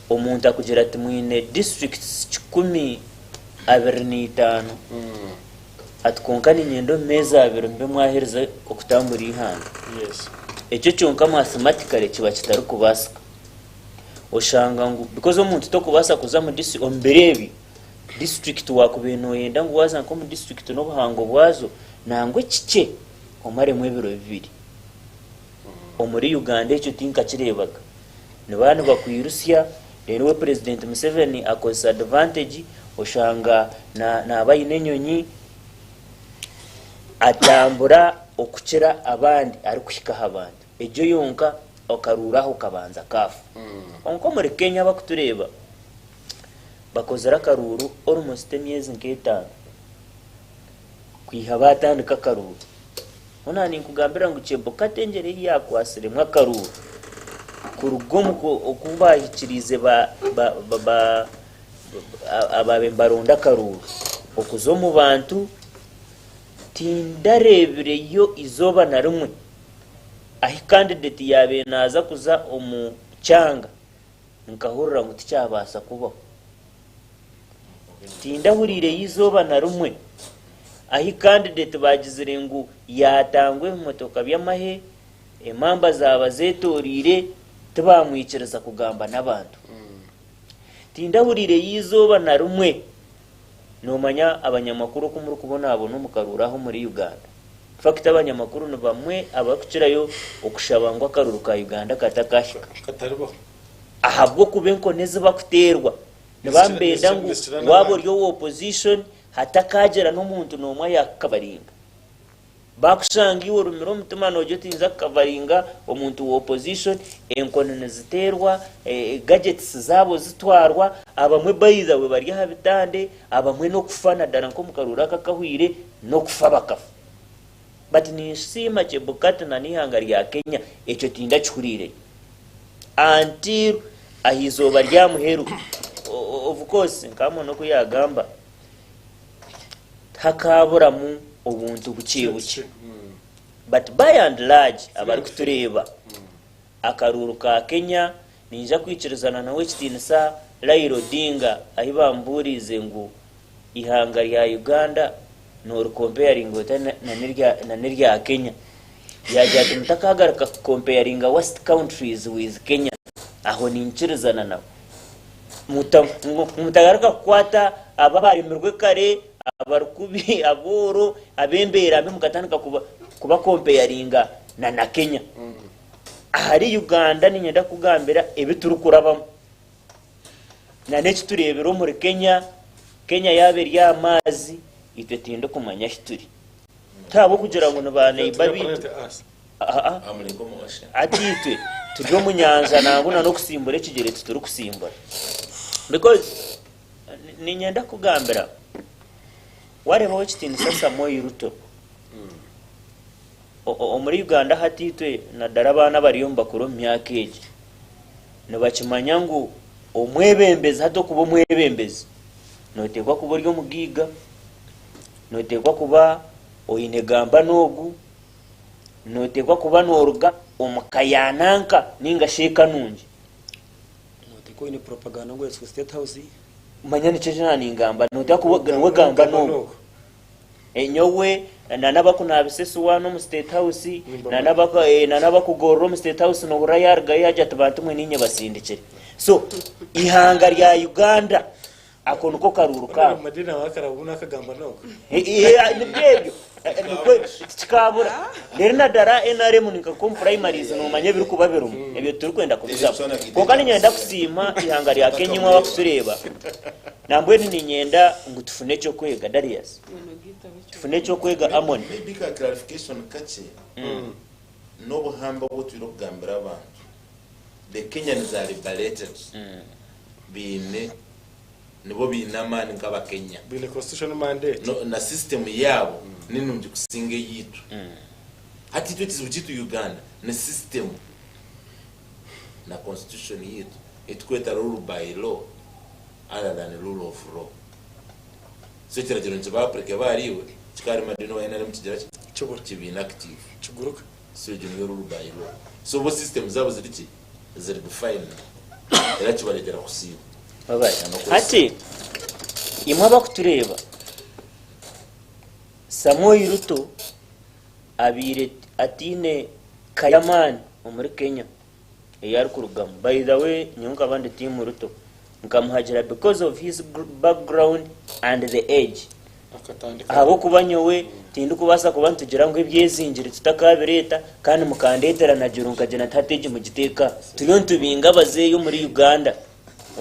omuntu akugira ati mwine districts 15 ati konka ninyendo meza abiri mbe mwahereza okutambura ihanga yes ekyo kyonka mathematically kiba kitari kubasa oshanga ngu because omuntu tokubasa kuza mu district omberebi district wakubeno yenda ngu waza nko mu district no buhango bwazo nangwe kike omare mu ebiro bibiri omuri Uganda ekyo tinka kirebaga ne bana bakwirusya rero president Museveni akoze advantage oshanga na abayine nyonyi atambura okukira abandi ari kuhika abandi ejo yonka okaruraho kabanza kafu onko muri Kenya bakutureba bakozera karuru almost emyezi nk'etano kwiha batandika karuru ona ni kugambira ngo Chebukatengere yakwasire mwa karuru kurugomu okubahikirize ababe baronda karuru okuzo mu bantu tindarebire yo izoba na rumwe ahi candidate yabe naza kuza omucyanga nkahurira ngo ticyabasa kubaho tindahurire yizoba na rumwe ahi candidate bagizire ngo yatangwe motoka byamahe emamba zaba zetorire tubamwikiriza kugamba n'abantu tindahurire yizoba na rumwe nomanya abanyamakuru ko muri kubona abo no mukaruraho muri Uganda fact abanyamakuru no bamwe abakukirayo okushabangwa karuru ka Uganda katakashika kataribo ahabwo kubenko neze bakuterwa nibambenda ngo wabo ryo opposition hatakagera n'umuntu nomwe yakabaringa bakushanga iwo rumiro mutima nojo tinza kavaringa omuntu wa opposition enkonene ziterwa gadgets zabo zitwarwa abamwe bayiza we bari habitande abamwe no kufana dara nko mukarura kakahwire no kufa bakafa but ni sima Chebukati na nihanga rya Kenya echo tinda chukurire until ahizoba rya muheru of course nkamo no kuyagamba takabura mu obuntu buciye but by and large abari kutureba akaruru ka Kenya ninja kwikirizana nawe kitinisa Raila Odinga ahibamburize ngo ihanga rya Uganda no comparing na nirya Kenya yaje tumutakagaraka comparing west countries with Kenya aho ninkirizana nawe mutagaraka kwata ababayemerwe kare abarukubi aboro abembera mbe mukatandika kuba comparinga na Kenya ahari Uganda ninyenda kugambira ebiturukurabamo na neki turebero muri Kenya yaberi y'amazi itwe tindo kumanya hituri tabo kugira ngo nabane ibabitu atitwe tujyo mu nyanja nanguna no kusimbura ekigere tuturu kusimbura because ninyenda kugambira wareba wekitini sasa moyi ruto muri Uganda hatitwe na darabana bariyomba kuro myaka eje nabakimanya ngo omwebembezi hato kuba omwebembezi notekwa kuba ryo mugiga notekwa kuba oyine gamba nogu notekwa kuba noruga omukayananka ninga sheka nungi notekwa ine propaganda ngo yesu state house manyani chejana ningamba notekwa kuba gamba nogu enyowe nanabakuna abisesu wano mu state house nanabakugorro mu state house no burayarga yaje tabantu mwe ninye basindikire so ihanga rya Uganda akonuko karuruka madina wakarabuna kagamba noko nibyo tikabura lerina dara NRM nika kom primaries no manye biri kubabero ebyo turi kwenda kubiza kokani nyenda kusima ihanga rya Kenya mwa bakutureba nambwe ni nyenda ngo tufune cyo kwega Darius tufune cyo kwega Amon maybe ka clarification kache no buhamba bwo turi kugambira abantu the Kenyans are liberated bine nibo binamani nkaba Kenya bile constitutional mandate no na system yabo ninumje kusinge yitu hati twetu zibujitu Uganda na system na constitution yitu etkweta rule by law other than rule of law so kiragiro nziba Africa bariwe kikari madino NRM kigira cyubura kibina active cyuguruka so jino rule by law so bo system zabo ziri defined era kibalegera kusiba babaye ati imwe bakutureba Samoei Ruto abire atine Kayamani muri Kenya yari kurugamo. By the way nyunga abandi team Ruto nkamuhagira because of his background and the age abo kubanyowe tindu kubasa kubantu tugira ngo ibyezingira tutakabireta kandi mukandetera na juru nkagena tateje mu giteka turiyo ntubinga bazeyo muri Uganda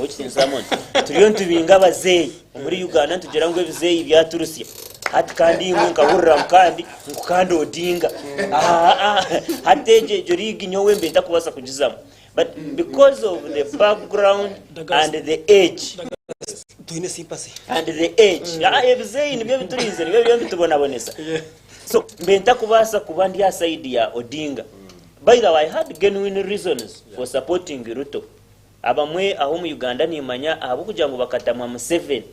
Ochi Samon turiyo ntubinga bazeyo muri Uganda tugira ngo ibizeyi bya Turusiya hati kandi nkabura kandi nkukandi Odinga hateje jorigi nyowe mbeta kubasa kujizamo. But because of the background and the age tuine sympathy and the age ebizeyi nibyo biturize nibyo bitubona bonesa. So mbenta kubasa kubandi ya side ya Odinga. By the way, I had genuine reasons for supporting Ruto. Abamwe aho mu Uganda nimanya abo kugira ngo bakatamwa Museveni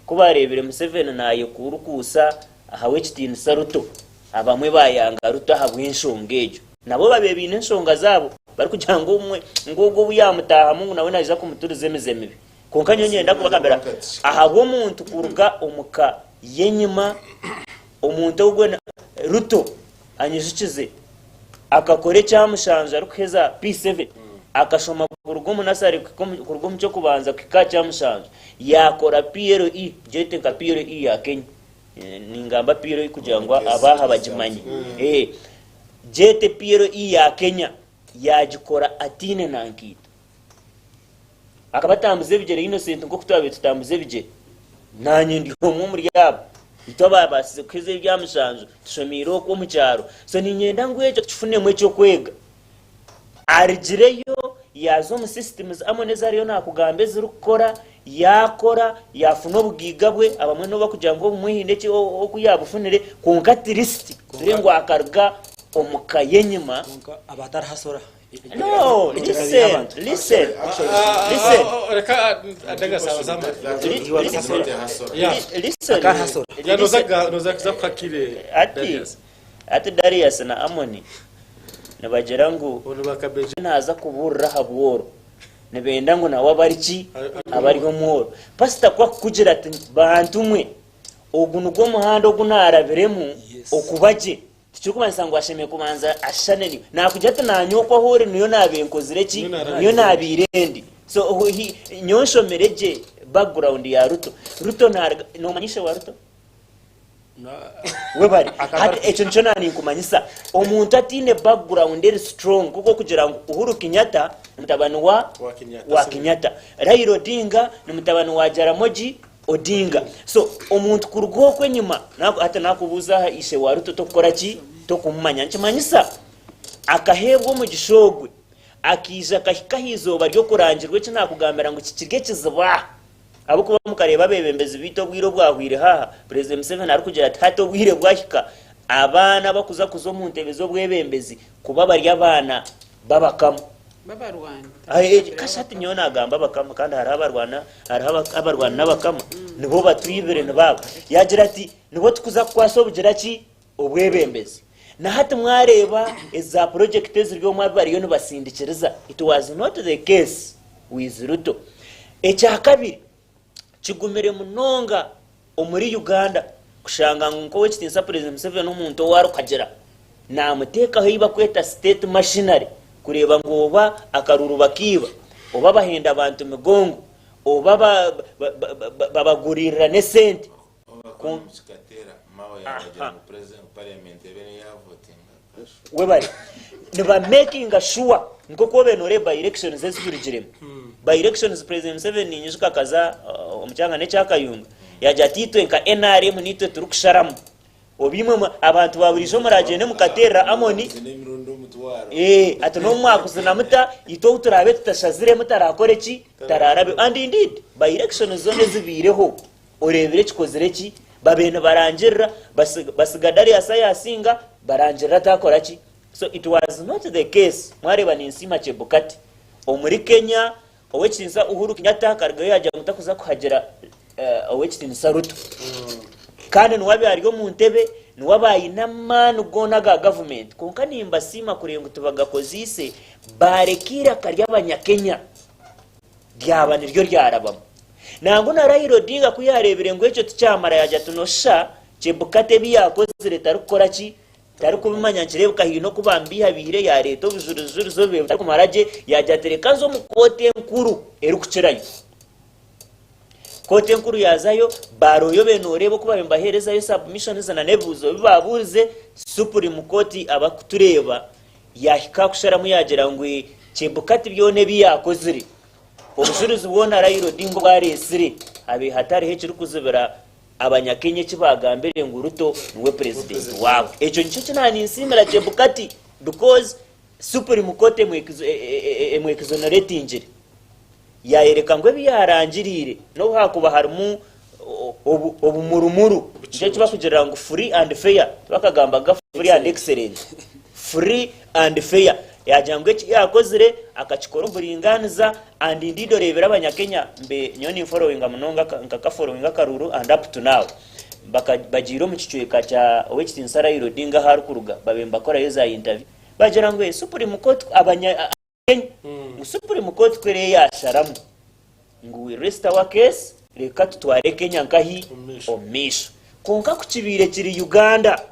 kubarebere Museveni naye kurukusa ahawe kitini Ruto. Abamwe bayanga Ruto habwe inshongejo nabo babebine inshonga zabo bari kugira ngo umwe ngogo buyamutaha Mungu nawe naje kumuturize mizemibi konka nyonyenda kubakambera ahabo muntu kuruga omuka yenyima omuntu ogwe Ruto anyishikize akakore cyamushanje arukheza P7 akashoma kurugo munasari kurugo cyo kubanza kika cyamushanje yakora PLE jete ka PLE ya Kenya ningamba PLE kugira ngo abaha bajimanyi jete PLE ya Kenya yagikora atine nankita akabatambuze bigere innocent ngo kutwabe tutambuze bigere nanye ndi ho muri yabo itoba basize kweze byamushanje tushomiro ko mu cyaro so ninyenda ngwejo tufune mwe cyo kwega arigireyo yazo mu systems amoneza ariyo nakugambe zirukora yakora yafuno bugigabwe abamwe no bakugira ngo umuhinde cyo okuyabufunire kunkati list turengo akarga omukayenyima abatara hasora. No, listen. Listen. Ati Darius na Amoni nabajerangu naza kuburra habworo nebenda ngo nawe abariki abariho mworo pasita kwa kugira ati bantumwe ogunugo muhanda ogunarabiremu okubaje Chukumanisa ngo asheme kumanza ashaneni nakujata nanyokwa hore niyo nabenkozireki niyo nabirendi so nyonsho mereje background ya Ruto no manyisha wa Ruto webari hati echo ncho nani kumanyisa omuntu atine background eri strong kuko kugira ngo Uhuru Kenyatta mutabani wa Kenyatta Raila Odinga ni mutabani wa Jaramogi Odinga so omuntu kurugo kwenyuma nako hata nakubuza ishe wa Ruto tokora ki tokumanya nchimanyisa akahebwo mu gishogwe akiza kahikahizo baryo kurangirwe cyo nakugambira ngo kikirge kizaba abo kuba mukareba bebembezi bito bwiro bwahwire haha President Museveni ari kugira ati hato bwire bwahika abana bakuza kuzo mu ntebezo bwebembezi kuba bari abana babakamo babarwana kashati nyona agamba bakama kandi hari abarwana n'abakama nibo batwibere nababo yagira ati nibo tukuza kwasobugira ki obwebembezi na hati mwareba eza project ziryo mwabariyo nibasindikiriza it was not the case with Ruto echa kabiri kigumire munonga omuri Uganda kushanga nko wekitinsa President Museveni n'omuntu warukagera namuteka hiba kweta state machinery kureba ngo oba akaruru bakiba oba bahenda abantu migongo oba babagurira ne sente kumsikatera mawe ya president parliament ebene ya voting webari neba making sure nko ko benore by elections zesubirigiremo by elections President Museveni nyuzuka kaza omucyanga ne cyakayunga yaje atitwe nka NRM nitwe turukusharamu obimwe abantu baburijo muragene mukatera Amoni atono mwakuzana muta ito turabe tutashazire mutarakore ki tararabe and indeed by elections zone zibireho orebere kikozere ki babene barangirira basigadari yasinga barangirira takora ki so it was not the case mwareba ninsima Chebukati omuri Kenya owekinsa Uhuru Kenyatta karga yaje mutakuza kuhagera owekinsa Ruto kandi nwabe ariyo mu ntebe nwabaye namanu gonaga government konka nimba sima kurenga tubagakozise barekira kali abanyakenya ryaba niryo ryarabamo nango narayirodinga kuyarebere ngo icyo tucyamara yajya tunosha Chebukate biyakoze leta rukora ki tari kubimanya nkirebuka hino kubambiha bihire ya leta ubujuruzuru zo be ku maraje yajya tereka zo mu kote nkuru erukucerayo kote nkuru yazayo baroyo benorebo kuba bembahereza yo submission zana nebuzo bibabuze supreme court abakutureba yahika kushara mu yagera ngo Chebukate byone biyakozire obujuruzi bwona arayirodingo bwaresire abe hatari hecuru kuzubera abanyakenye kibagambere ngo Ruto niwe president wabo ejo nicyo kinani insimira Chebukate because supreme court exonerating yaereka ngo biyarangirire no hakuba harimo obumurumuru cyo kiba kugira ngo free and fair bakagamba free and excellent free and fair yajangwe yakozire akachikora uburinganiza and indeed rebera abanyakenya mbe nyoni following amunonga nkaka following akaruru and up to now bagiro mu kicweka cya Western Sara Irodinga harukuruga babemba kora yeza interview bagira ngo Supreme Court abanya Supreme Court kwere yasharamu ngo we rest our case reka tutware Kenya nkahi omisho konka kucibire kiri Uganda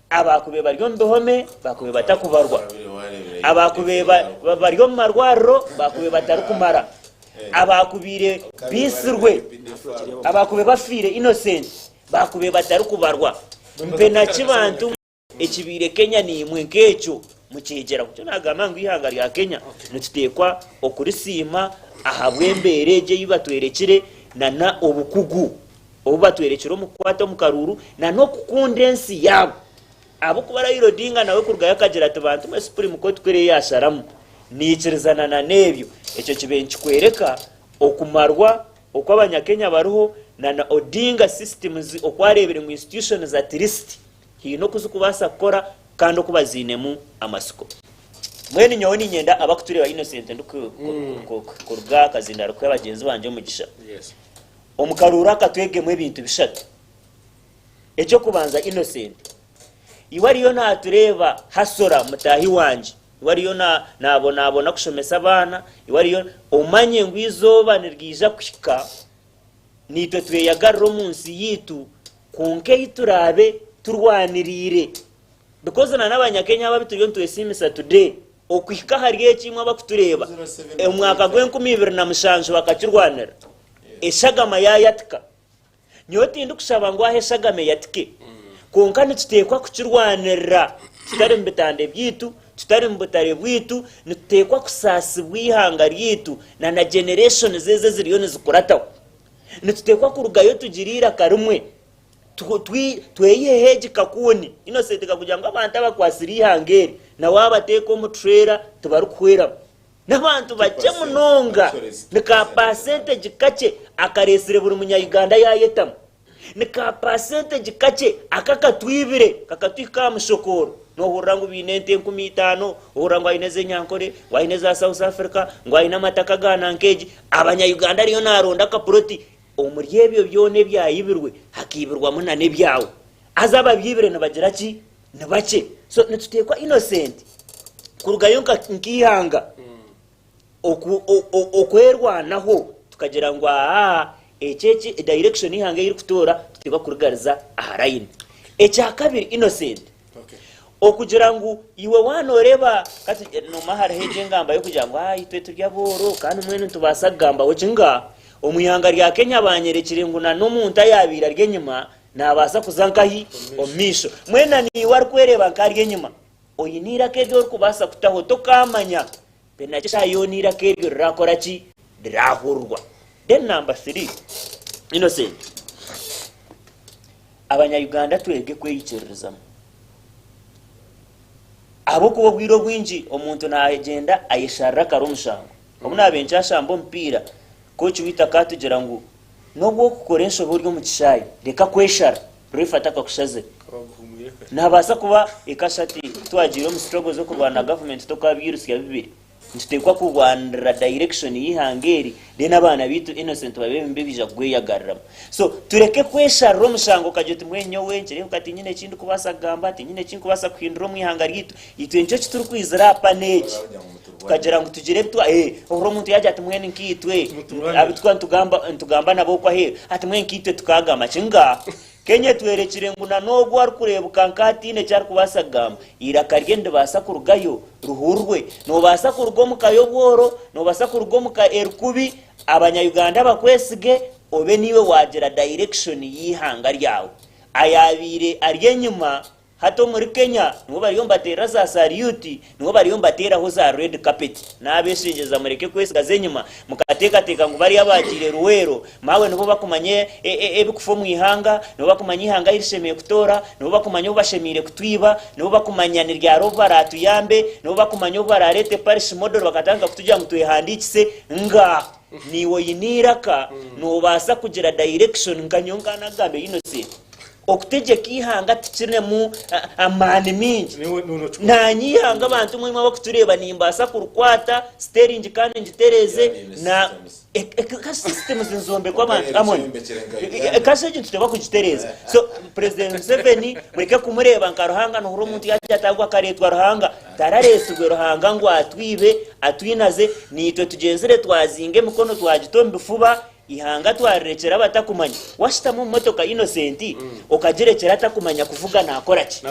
abakube baryo mbehome bakube batakubarwa abakube baryo marwaro bakube batarukumara abakubire bisirwe abakube bafire innocent bakube batarukubarwa mpena kibantu ekibire Kenya ni imwe nkecho mukigera kucyo nagamangu ihangari ya Kenya nitutekwa okurisima ahabwembereje yibatwerekire na obukugu obubatwerekiro mukwata mukaruru na no kukundensi yabo abo kubara Irodinga nawe kurga yakagera tubantu mu Supreme Court kwere yasharamu nikirizana na nebyo icyo kibenchi kwereka okumarwa okwabanyakenya baruho na Odinga systems okwarebere mu institutions at least hino kuzukubasa kora kandi okubazinemu amasiko mwene nyoni nyenda abakutureba innocent kurga kazindaro kwa bagenzi banje mugisha Yes. omukarura katwegemwe ibintu bishatu ecyo kubanza innocent iwariyo natureba hasora mutahi wanje iwariyo nabona kushomesa abana iwariyo omanye ngwizoba nirgija kwika nitwe tweyagarro munsi yitu konke yiturabe turwanirire because n'abanyakenya babituriyo ntwesimisa today okwika hariye kimwe abakutureba umwaka gw'2027 bakakirwanira eshagama yayatka nyoti ndukushaba ngo aheshagame yatike konka nitutekwa kukirwanira tutari mbitande byitu tutari mbutare bwitu nitutekwa kusasibwa ihanga ryitu na generation zeze ziriyo nizikurataho nitutekwa kurugayo tugirira karumwe tweyiheheje kakuni innocent kakugira ngo abantu abakwasiri ihangeri na wabateka mu trailer tubarukwera n'abantu bake munonga nika percentage kake akaresire buri munya Uganda yayetamo nika percentage kake akakatwibire kakatwika mushokoro no hurangu binente 15 hurangu aineze nyankore waineza South Africa ngo aina mataka gana nkeji abanya Uganda riyo naronda ka proti umuryebyo byone byayibirwe hakibirwa munane byawo azaba byibire nabagira ki nabake so nitutekwa innocent kurugayo nkihanga okwerwa naho tukagira ngo ecece direction ihanga iri kutora tutekwa kurugariza aharaine echa kabiri innocent okugira ngo iwe wanoreba kati no mahara heje ngamba yo kugira ngo itwe turya boro kandi mwene tubasagamba wokinga omuyanga rya Kenya banyerekire ngo na n'umuntu ayabira ryenyuma nabasa kuzankahi omisho mwena ni warkwereba nkarye nyuma oyinira kedo kubasa kutaho tokamanya pena cyayo nira kedo rakora ki drahurwa then number 3 innocent abanya Uganda twege kweyicerezamo abo kubo bwiro bwinji omuntu na agenda ayishara karumushango omuna bencha shambo mpira coach wita katugera ngo nobwo kukoresha buryo mu kishayi reka kweshara rifata kakushaze nabasa kuba ikashati twagire mu struggle zo kubana government to kabirus ya bibiri ntutekwa kurwanira direction yihangeri dena abana bitu innocent babembe bija gweyagarram so tureke kweshara romushango kajeti mwenyo wenkere ukati nyine kindu kubasa gamba ati nyine kindu kubasa kwindura mu ihanga ryitu itwe ncyo kituru kwizira panage tukagira ngo tugire twa uro muntu yaje ati mwene nkitwe abitwa ntugamba nabo kwa ati mwene nkitwe tukagama kinga Kenya twerekire ngo nanogo ari kureba kankatine cyari kubasagamba irakarye basa kurugayo ruhurwe no basa kurugo mukayoboro no basa kurugo muka erkubi abanyayuganda bakwesige obe niwe wagera direction yihanga ryawe ayabire aryenyuma hato muri Kenya nibo bariyo mbatera za salute nibo bariyo mbatera ho za red carpet nabeshingeza mureke kwesiga zenyuma mukateka ngo bari yabagire ruwero mawe nibo bakumanye ebikufo mu ihanga nibo bakumanye ihanga irishemeye kutora nibo bakumanye ubashemire kutwiba nibo bakumanya ni rya rova ratuyambe nibo bakumanye ubararete parish model bakatanga kutujya ngo tuyihandikise nga niwo yiniraka no basa kugira direction nkanyonga nagambe innocent okutegeka ihanga tikirine mu amani mingi nanyihanga abantu mwe bakutureba nimbasa kurukwata steering kandi ngitereze na systems nzombe kwa abantu amoni kasheje tuteba kugitereza so president Museveni mureke kumureba nkaruhanga no huro muntu yaje atagwa karetwa ruhanga tararesugwe ruhanga ngo atwibe atwinaze nitwe tugenzere twazinge mukono twagitombe fuba ihanga twarekera batakumanya washita mu motoka innocent okagerekera atakumanya kuvuga nakora ki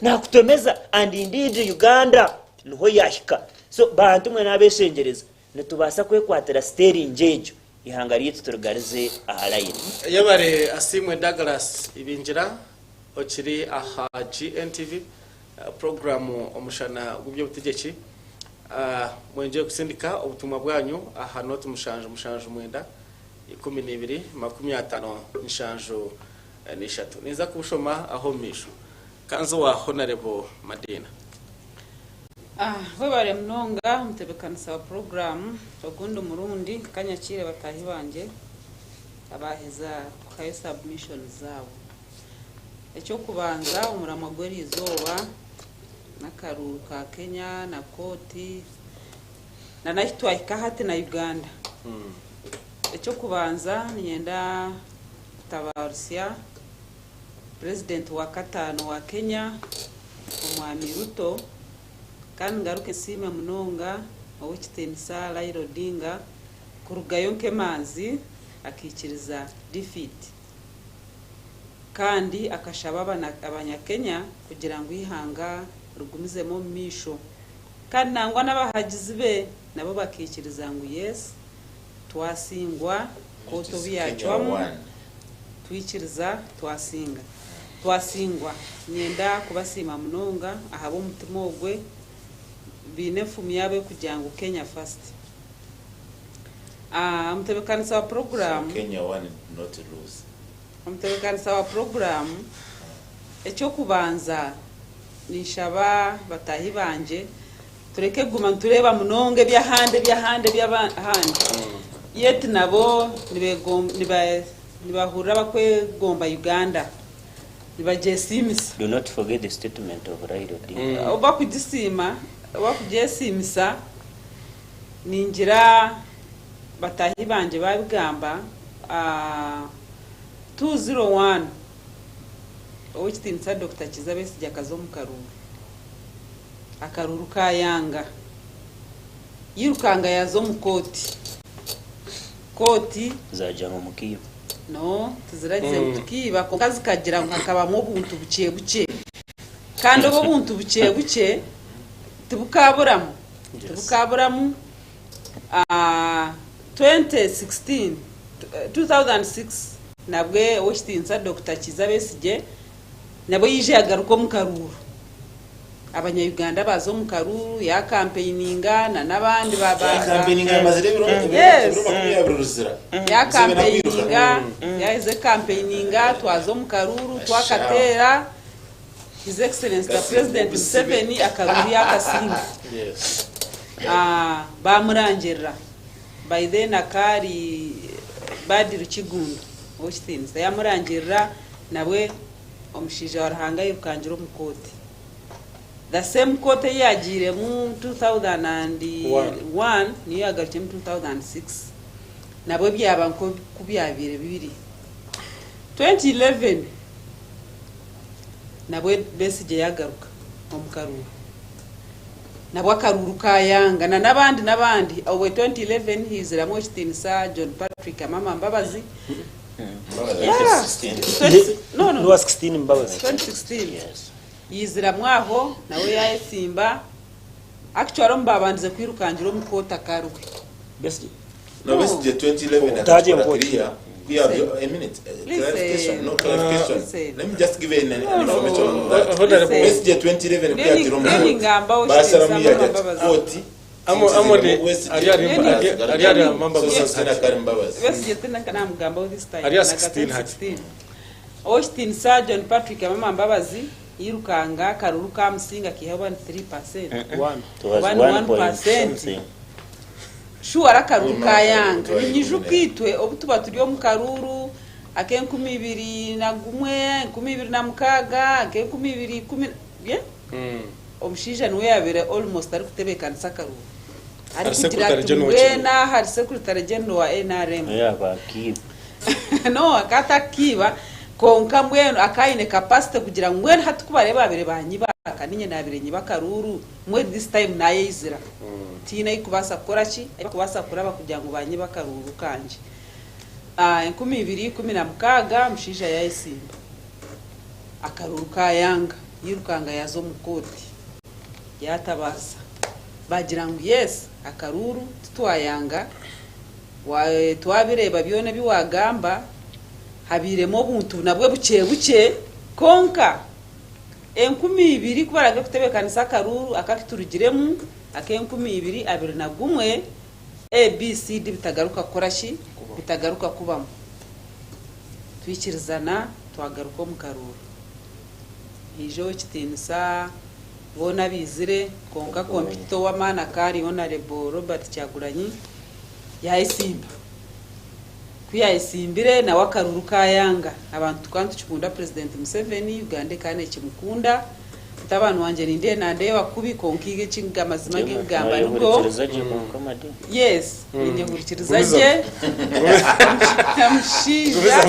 nakutomeza and indeed Uganda niho yahika so bantu mwe nabeshengereza netubasa kwekwatira steering jejo ihanga ryitu turugarize ahalaye yabare asimwe Douglas ibinjira okiri aha GNTV programu Omushana Gw'Ebyobutegyeki mwenje kusindika obutumwa bwanyu aha not mushanje mwenda 12 nishanjo nishatu niza kushoma aho misho kanzo wa honorable Madina we bare mnonga mutebekanisa program togundo murundi kanyakire batahi banje abaheza kayo submission zabo ecyo kubanza umuramagweri izoba nakaruka Kenya na koti na nahitwa ikahate na Uganda ecyo kubanza nyenda tabarusia president wa katano wa Kenya Omwami Ruto kandi ngaruke sima munonga owekitenisa Raila Odinga kurugayo nkemazi akikiriza defeat kandi akashaba abanyakenya kugira ngo ihanga rugumizemo misho kandi nangwa n'abahagizi be nabo bakikiriza ngo yes twasingwa ko tobiyacwamu twikiriza twasingwa nyenda kubasima munonga ahabo umutima ogwe binefumu yabe kugira ngo Kenya first mutebekanisa wa program Kenya one not to lose mutebekanisa wa program ecyo kubanza nishaba batahi banje tureke guma tureba munonge byahande by'abahande yet nabo nibahura bakwegomba Uganda nibajesimisa do not forget the statement of Raila Odinga oba kudisima wakujesimisa ningira batahi banje babigamba 201 owikitinsa Dr. Kizabesi jakazo mukaruru akaruru kayanga yirukanga yazo mukoti zaja mu mukiba no tuziragize mukiba ko kazi kagira ngo akabamo ubuntu buke kandi obo buntu buke tubukaburamu 2006 nabwe owikitinsa Dr. Kizabesi nabo yije agaruko mukaruru abanyayuganda bazo mukaruru ya campaigninga na nabandi campaigninga mazirebiro ya campaigninga ya ize campaigninga twazo mukaruru twakatera His Excellency the President Museveni akaruri akasinga bamurangira by then akari badiru kigundo oshitins yamurangira nawe omushija warahanga yirukangira mukoti the same kote yagire mu 2001 niyo yagarutse mu 2006 nabo byaba nko kubyabire bibiri 2011 nabo Besigye yagaruka omukaruru nabwo akaruru kayanga n'abandi owe 2011 hiziramo Chitinisa John Patrick Mama Mbabazi yeah. No 16 Mbabazi 2016 yes. Yiziramwo aho nawe yayesimba actually mbabanze kwirukangira omukota karwe best no best 2011 ataje we have a minute clarification no clarification let me just give an information on that best 2011 we have Jerome basaramu ya 40 amone ari mambabazi sana karimbabazi best yetena kana mugamba this time ari 16 Austin John Patrick Mama Mbabazi yirukanga karuru ka msinga kihaba 3% 1% shu arakaruka yanga ninyijukitwe obutuba turiyo mu karuru akenkumi 2 na gumwe 12 na mukaga akenkumi 2 10 omushija niwe yabere almost ari kutebekana sakaruru ari kugira tuwena hari secretary general wa NRM yabakiba no akata kiba konka mwenu akaine capacity kugira mwenu hatukubare babere banyibaka ninye nabire nyibakaruru mwe this time naye izira tina ikubasa kora ki ikubasa kuraba kugira ngo banyibakaruru kanje 12 na mukaga mshija ya isimba akaruru kayanga yirukanga yazo mukoti yatabasa bagira ngo yes akaruru tutwayanga wa twabireba byone biwagamba habiremo buntu nabwe buke konka 12 kubaraga kutebekanisa karuru akakiturugiremu akenkumi 2 na gumwe ABCD bitagaruka korashi bitagaruka kubamo twikirizana twagaruka mu karuru hijo Chitinisa bona bizire konka kompito wa mana kari honorable Robert Kyagulanyi yayisimba kuyayisimbire na wakaruru kayanga abantu kwantu chikunda president Museveni Uganda kane kimukunda tabanu wanje ninde nande wakubi konkige chingamazima gigamba nuko yes inde hurikirizaje amshija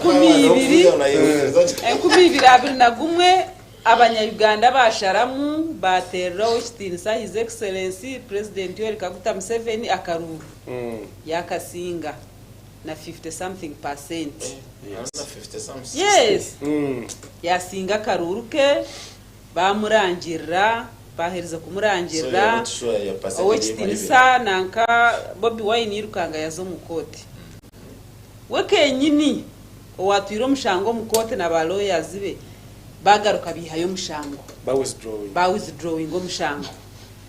12 na gumwe abanya Uganda basharamu batero Chitinisa His Excellency President Yoweri Kaguta Museveni akaruru yakasinga na 50 something percent yes yasinga karuruke bamurangira bahereza kumurangira owe Chitinisa nanka Bobi Wine yirukanga yazo mukoti weke nyini owatwiro mushango mukote na ba lawyers be bagaruka bihayo mushango ba withdrawing omushango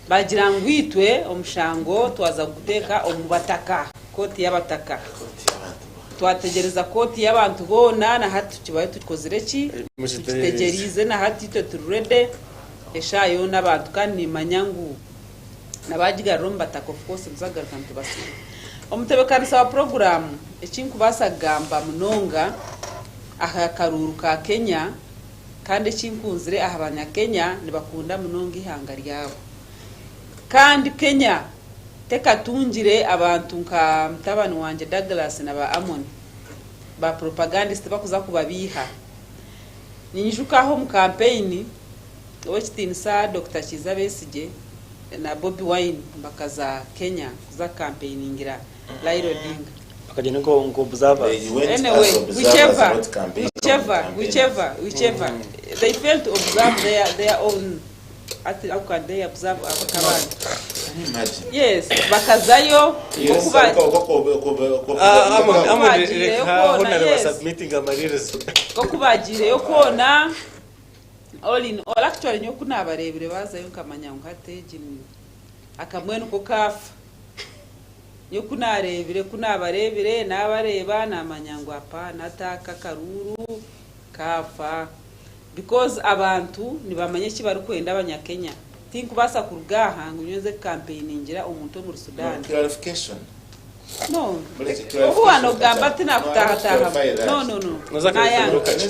bagira ngwitwe omushango twaza guteka omubataka koti y'abataka twategereza koti y'abantu bona na hati kibaye tukozire ki tutegerize na hati turede eshayo n'abantu kandi manyangu nabagigarro mbataka of course muzagaruka ntubasi omutebekanisa wa program ekinku basagamba munonga aha karuru ka Kenya kandi kinkunzire aha abanyakenya nibakunda munonga ihanga ryabo kandi Kenya teka tungire abantu nka mtabani wanje Douglas na ba Amon ba propagandist bakuza kubabiha ninjukaho mu campaign Chitinisa Dr. Kiza Besigye na Bobi Wine bakaza Kenya kuza campaigningira Raila Odinga akagenda ngo observer anyway whichever they failed to observe their own how can they observe abakabani yes bakazayo kokubagire yo kona all in all actually nyokuna abarebere bazayo nkamanyango hateje akamwenu ko kafa nyokuna arebere kuna abarebere nabareba namanyango apa nataka karuru kafa because abantu nibamanye kibaru kwenda abanyakenya think basa kurugaha ngunyeze campaigningira umuntu mu Sudan clarification no ubu ano gamba tina kutaha no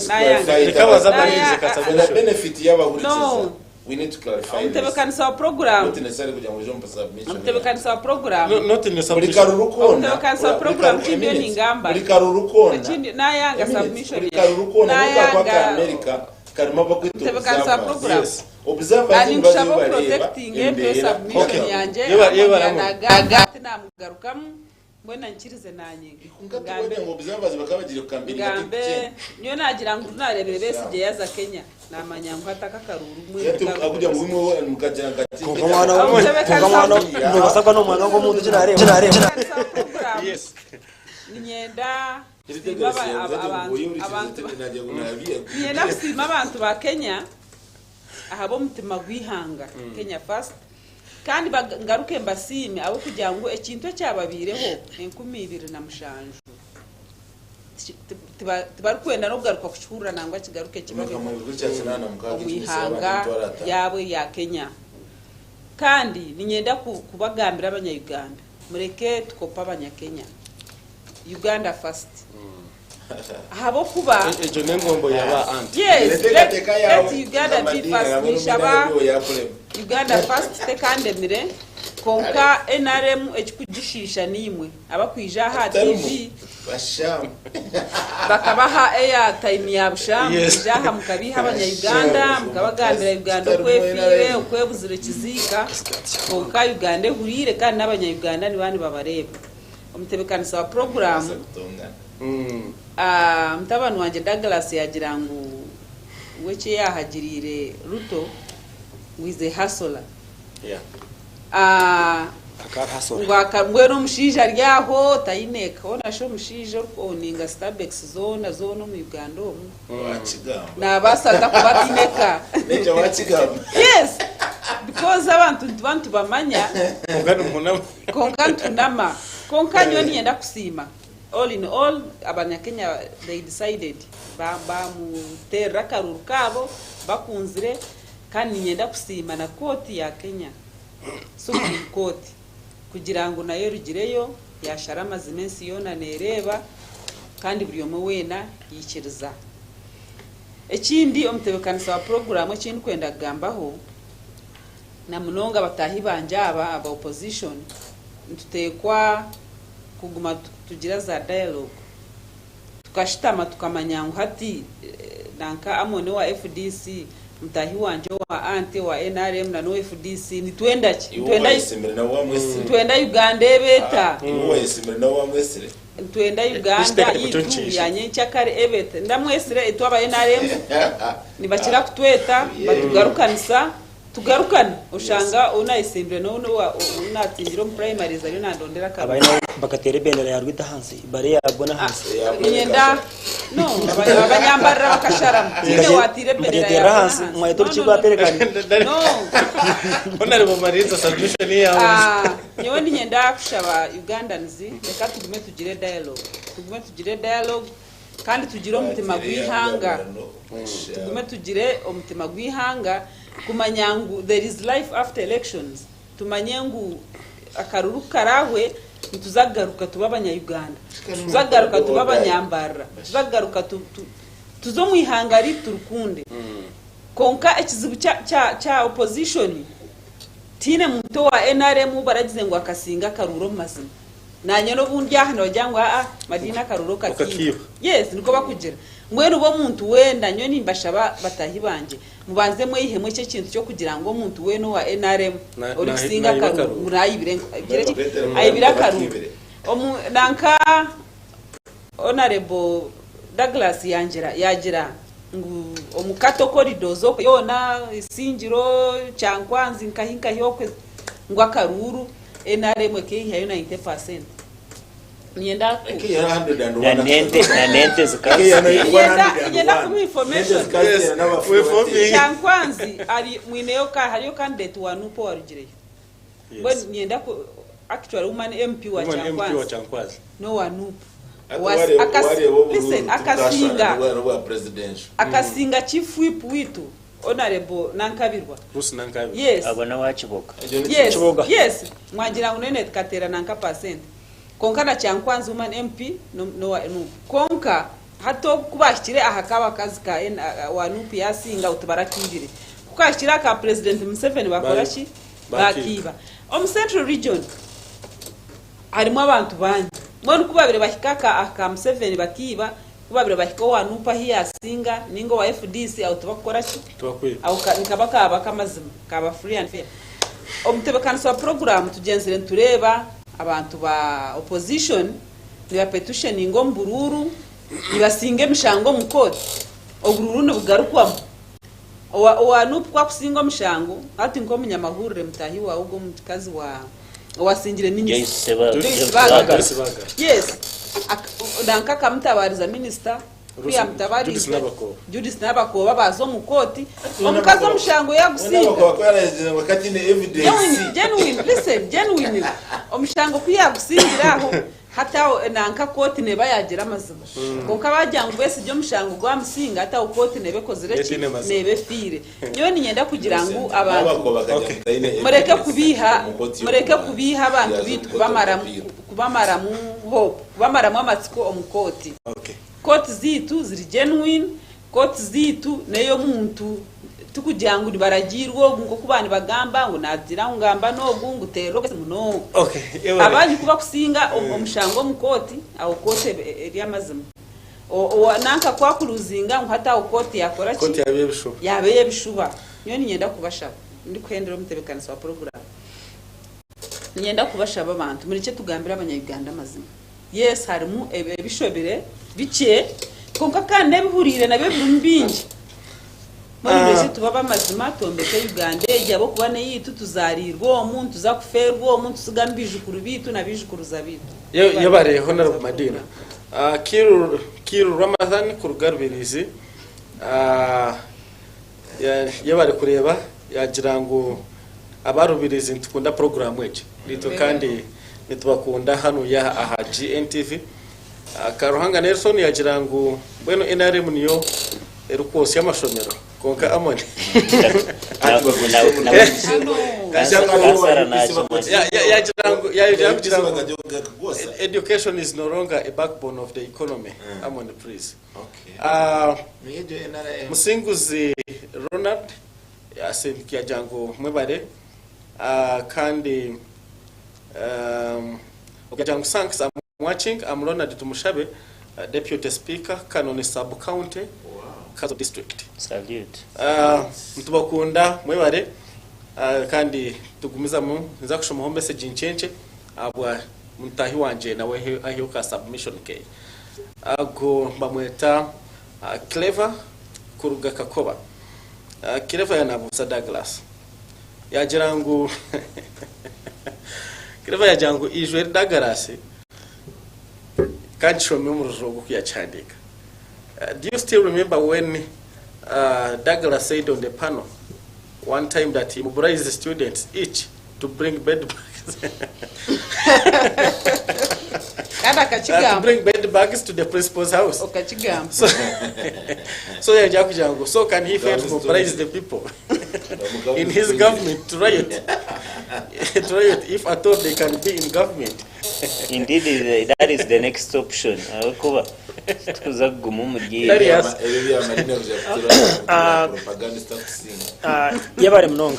nayanga ikabaza barize kasabira benefit y'abahurikiza we need to clarify this umtebekanisa wa program not necessarily kugira ngo jomba submission umtebekanisa wa program not in the submission umtebekanisa wa program kinyo ni ngamba rikarurukona nayanga submission rikarurukona kwa America karimo bakwita umtebekanisa wa program observers nimshabo protecting every submission yanje agati namugarukamu mbona nkirize nanyinga ngambe observers bakabagira kambiri ngambe niyo nagira ngo narebere besije yaza Kenya namanyango ataka karuru mwe akujya mu bimwe mukajya ngati kongamano no basaka no mwana ngo muntu kirare yes ninyenda abantu ba Kenya ahabo mutima gwihanga Kenya first kandi ngaruke mbasime abo kugira ngo ekintu cyababireho 2007 tibarukwenda no kugaruka kucyura nangwa kigaruke kibabe mwihanga yabo ya Kenya kandi ninyenda kubagambira abanya-Uganda mureke tukopa abanya-Kenya Uganda first habo kuba ejo nengombo yaba anti yes let Uganda be first nishaba Uganda first tekandemire konka NRM ekikujishisha nimwe abakwija ha TV basham bakabaha airtime ya busham jaha mukabiha abanya-Uganda mukabagambira Uganda kwefire okwebuzire kizika konka Uganda hurire kandi n'abanya-Uganda ni bani babareba omutebekaniza wa program mtabanu wanje Douglas yagira ngo weche yahagirire Ruto with a hustler ngwero mushija ryaho tayineka ona sho mushija oninga Starbucks zona mu Uganda wachigamba nabasata kubatineka neja wachigamba yes because abantu bamanya konkantunama konkanyo nienda kusima all in all abanya-Kenya they decided ba muterra karuru kabo bakunzire kandi nienda kusima na koti ya Kenya Supreme Court kugira ngo nayo rugireyo yashara amazimensi yona nereba kandi buri yomwe wena yikiriza ekindi omutebekaniza wa program ekindi kwenda gambaho na munonga batahi banjaba aba opposition ntutekwa kuguma tugira za dialogue tukashitama tukamanyango hati nanka amone wa FDC mtahi wanje wa ante wa NRM na no FDC ni twenda Uganda ebeta twenda Uganda yitu yanye cyakare ebeta ndamwesire etwa NRM nibakira kutweta batugarukanisa tugarukana ushanga unayisimbire no unatingiro primary zari nandondera kabana bakatere benera ya rwita hansi bare yabona hansi nyenda no abanyambara bakashara tine watire benera ya hansi mwaito chigwa perekani no onare bo mariza solution yawo nyewe nyenda kushaba Ugandans reka tugire dialogue kandi tugire umutima gwihanga tugire umutima gwihanga kumanyangu there is life after elections tumanyangu akaruru karahwe tuzagaruka tubabanya-Uganda tuzagaruka tubabanyambara tuzagaruka tuzomwihangari turukunde konka ekizibu cha opposition tine muto wa NRM baragize ngo akasinga karuro mazina nanye no bundi ahano bajyangwa madina karuro kakiba yes niko bakugira mwene ubo muntu wenda nyo nimbashaba batahi banje mubanze mwihemwe cyo kintu cyo kugira ngo muntu weno wa NRM uri singa karuro murayibire ayibira karuro nanka honorable Douglas yagira ngu omukato koridozo yona isingiro cyankwanzi nkahinka yokwe ngwa karuru NRM kehihayo 90% nienda na nente zikasi nienda ku information cyankwanzi ari mwineyo ka hariyo candidate wa nupo warugireyo when nienda ku actually woman MP wa cyankwanzi no wa nupo akasinga chief whip witu honorable nankabirwa yes abana wachiboka yes mwagira unene tukatera nanka percent konka na cyankwanzi woman MP no konka hato kubashire ahakaba kazi ka wa nupi yasinga utubarakindire kukashira ka president Museveni bakorashi bakiba Central region harimo abantu banje mwone kubabire bahikaka aka Museveni bakiba kubabira bahiko wanupa hiya singa ningo wa FDC au tubakora ki tubakwiye au nikabaka kamazima kaba free and fair omutebekaniso wa program tugenzere tureba abantu ba opposition niba petition ingo mbururu nibasinge mishango mukoti obururu n'ubugarukwamo owanupa kwa kusinga mishango ati ngo munyamahurire mutahi wa ugo mutikazi wa singire minister yes danka kamutabariza minister pia mutabariza Judith nabako babazo mukoti omukazi omushango yagusinga wakati ne evidence genuine omushango pia gusingiraho hata nanka koti ne bayagira amazima konka bajyango bese byo mushango gwa musinga hata ukoti ne bekozere nebe fire nyo ninyenda kugira ngo abantu mureke kubiha abantu bitu kubamaramu hope kubamaramu amatsiko omukoti koti zitu ziri genuine koti zitu neyo muntu tukujyango baragirwo ngo kubani bagamba ngo nazira ngamba no gungu tero kese muno abandi kuba kusinga omushango mukoti aho kote eri amazima nanka kwa kuruzinga ngo hata ukoti yakora ki koti yabeye bishuba nyo ninyenda kubashaba ndi kwendera umutebekaniso wa program ninyenda kubashaba abantu muri cyo tugambira abanyayuganda amazima yes harimu ebishobere bice konka kandi bihurire na beburumbingi Mwese tubaba mazima tombeke Uganda ejabo kubane yitu tuzarirwo omuntu tuzakuferwo omuntu tugambije kurubitu nabijikuruza bitu yabare honorable Madina kiru Ramadan kurugarbirizi yabare kureba yagira ngo abarubirizi tukunda program weje lito kandi nitubakunda hano ya aha GNTV Karuhanga Nelson yagira ngo bweno NRM niyo erukosi y'amashomero konka amone education is no longer a backbone of the economy. Amone please. Musinguzi Ronald yasendikia jango mwebare kandi okajango thanks I'm watching. I'm Ronald Tumushabe, Deputy Speaker Kanoni Sub County Kazo District. Salute. Mtubakunda mwebare kandi tugumiza mu nza kushoma message nchenche abwa mutahi wanje nawe ahiuka submission ke ago bamweta Clever kuruga Kakoba. Clever yanabusa Douglas yajirangu Clever yajangu ijwe Douglas kandi shome mu rujogo kuyachandika. Do you still remember when Douglas said on the panel one time that he mobilized the students each to bring bed bags? To bring bed bags to the principal's house. So can he fail to mobilize the people in his government to riot? To riot if at all they can be in government. Indeed, that is the next option. Yabare mnonga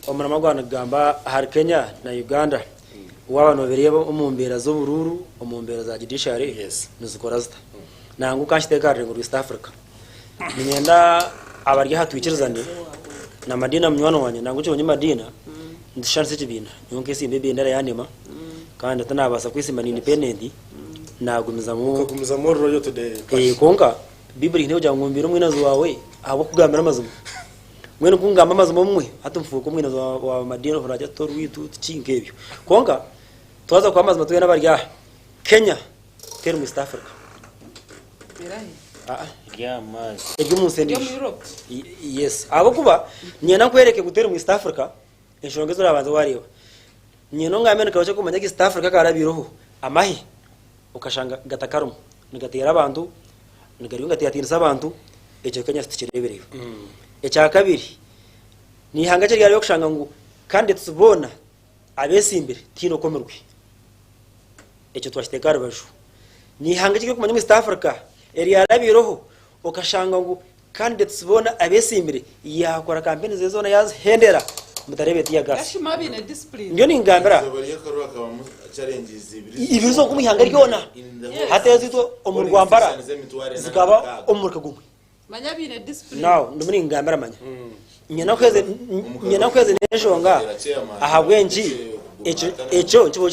omurama gwana gamba har Kenya na Uganda wabano bereba umumbera zo bururu umumbera za judiciary nuzikora zita nangu kashiteka ngo East Africa ninyenda abarya hatwikirizane na Madina mnywano wanye nangu cyo Madina ndishanse kibina nyonke si mbebe ndara yanema kandi atanabasa kwisima ni independent nagumiza mu royo today konka Bible ine ujya ngombira umwe nazo wawe abo kugambira amazumu mwene kungamba amazumu mwe atumfuko umwe nazo wa Madina horaja torwitu cinkebyo konka twaza kwa amazumu tuye nabarya Kenya teri mu East Africa yamazi ejyo munsendi yes abo kuba nyena kwereke gutera mu East Africa inshongezo rabanza wariwa nyeno ngamene kawache kumanya ki East Africa karabiroho amahi ukashanga gatakarumu nigatera abantu nigariunga tiyatinza abantu ejo Kenya stikirebereye echa kabiri ni hangaje ryari yo kushanga ngo kandi tubona abesimbere tino komerwe ejo twashitekara baju ni hangaje yo kumanya mu East Africa eri yarabiroho ukashanga ngo kandi tubona abesimbere yakora campaign zezona yazi hendera mutarebe tiya gas yashima bine discipline nyo ningambira Zabariya karuwa kabamu challenges ibizo kumihanga ryona hateze to omurwambara zikaba omurka gumwe manya bine discipline now ndumuri ngambira manya nyina kweze neshonga ahabwenji echo nchibo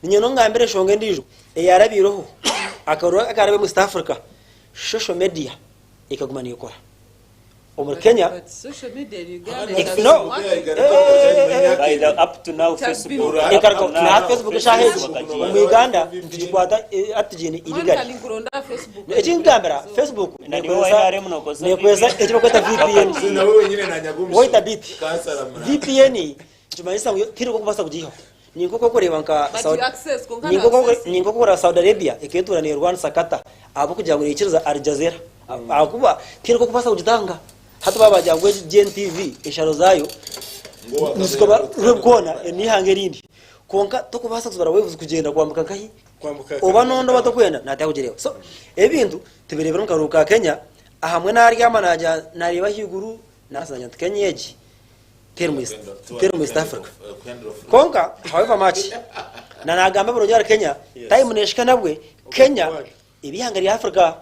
nyina ngambira shonga ndijo eyarabiroho akarabe mu South Africa social media ikagumana yokora omuri Kenya but social media in no up to now Facebook ekarako na Facebook shaheji mu Uganda ntikwata atijini iligali Uganda Facebook echingambira Facebook ndio wale mnokoza nekweza echibakweta VPN na wewe nyine na nyagumisha woita bit kansala mna VPN tumaisa tiro ko kubasa kujiho ninko ko kureba nka but Saudi you access kongana ninko ko kora Saudi Arabia eketura ne Rwanda sakata abo kujya muri ikiriza Al Jazeera akuba tiro ko kubasa kujitanga hata baba jangwe GNTV isharo zayo nzikoba rubkona ni hangerindi konka tokubasa kuzara wevuze kugenda kwambuka nkahi oba nondo batokwenda natakujerewa so ebintu tibirebera mukaruka Kenya ahamwe naryama naja nareba higuru nasanya Kenyeji termo East Africa konka however much na nagamba burojara Kenya time neshika nabwe Kenya ibihanga ri Africa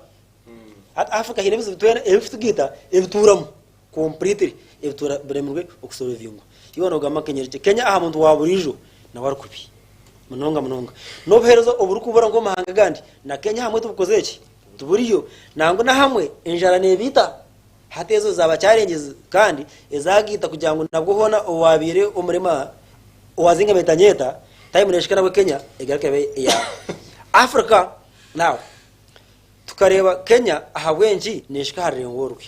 at Africa hinebizo bitwena ebifutugita ebituramu completely ebitura bremurwe okusolvinga yibona ugamba Kenya aha muntu waburijo na warukubi munonga no buherezo oburukubura ngo mahanga gandi na Kenya hamwe tubukozeki tuburiyo nango na hamwe injara nebita hatezo zaba challenges kandi ezagita kugira ngo nabwo hona owabire umurima owazinga betanyeta time neshikana bwe Kenya egarakabe ya Africa now tukareba Kenya ahabwenji neshika harengorwe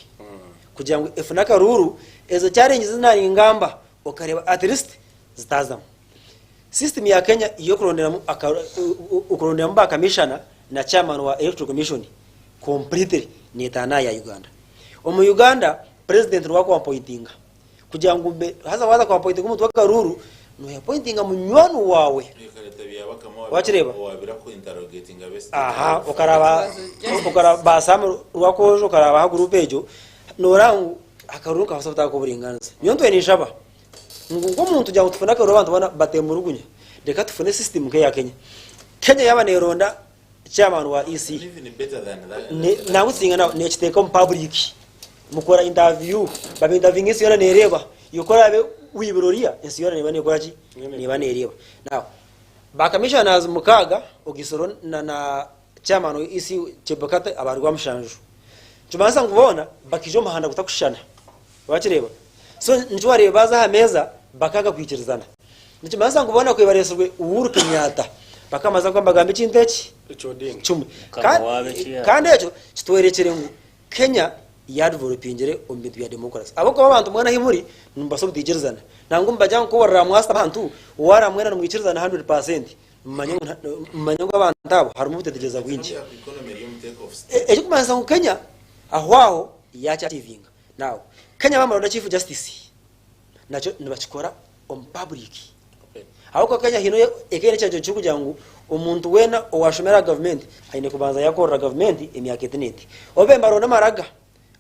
kugira ngo efunaka ruru ezo challenges zinari ngamba okareba at least zitazam system ya Kenya iyo kurondera mba commissioner na chairman wa electoral commission completely netana ya Uganda omu Uganda president rwako appointinga kugira ngo haza waza kwa appointinga umuntu wakaruru no appointinga munywanu wawe wachireba wabira ko interrogating abese aha ukaraba basamu rwako jo karaba ha group ejo norangu akaruruka hasafta ko buringanza nyonto ni shaba ngo umuntu jya utufuna ko abantu bana batemurugunya reka tufune system ke ya Kenya yabane ronda chairman wa EC even better than that na gusinga na nechiteka mu public mukora interview babinterview ngisi yona nereba yokora be wibiroria esi yona nebane korachi nebane nereba now ba commissioners mukaga ogisoro na chairman wa EC chebakata abarwa mushanju tumanza ngubona bakijo mahanda kutakushana wachireba so njware baza hameza bakaga kwikirizana ntimanza ngubona kwebareswe Uhuru Kenyatta bakamaza kwamba gambe chinteki chumi kandi echo chitwerekere ngo Kenya yadevelopingere ombintu ya democracy abako abantu mwana himuri numbaso butikirizana nango mbajya ko warra mwasta abantu wara mwena numwikirizana 100% manyango abantu abo harimo butetegeza bwinji echo kumanza ngo Kenya ahwaho yacha tivinga now Kenya bamara chief justice nacho nibachikora on public ahoko Kenya hino ekere cyaje cyukugira ngo umuntu wena owashomera government aine kubanza yakora government emyaka 8 obemba ronda maraga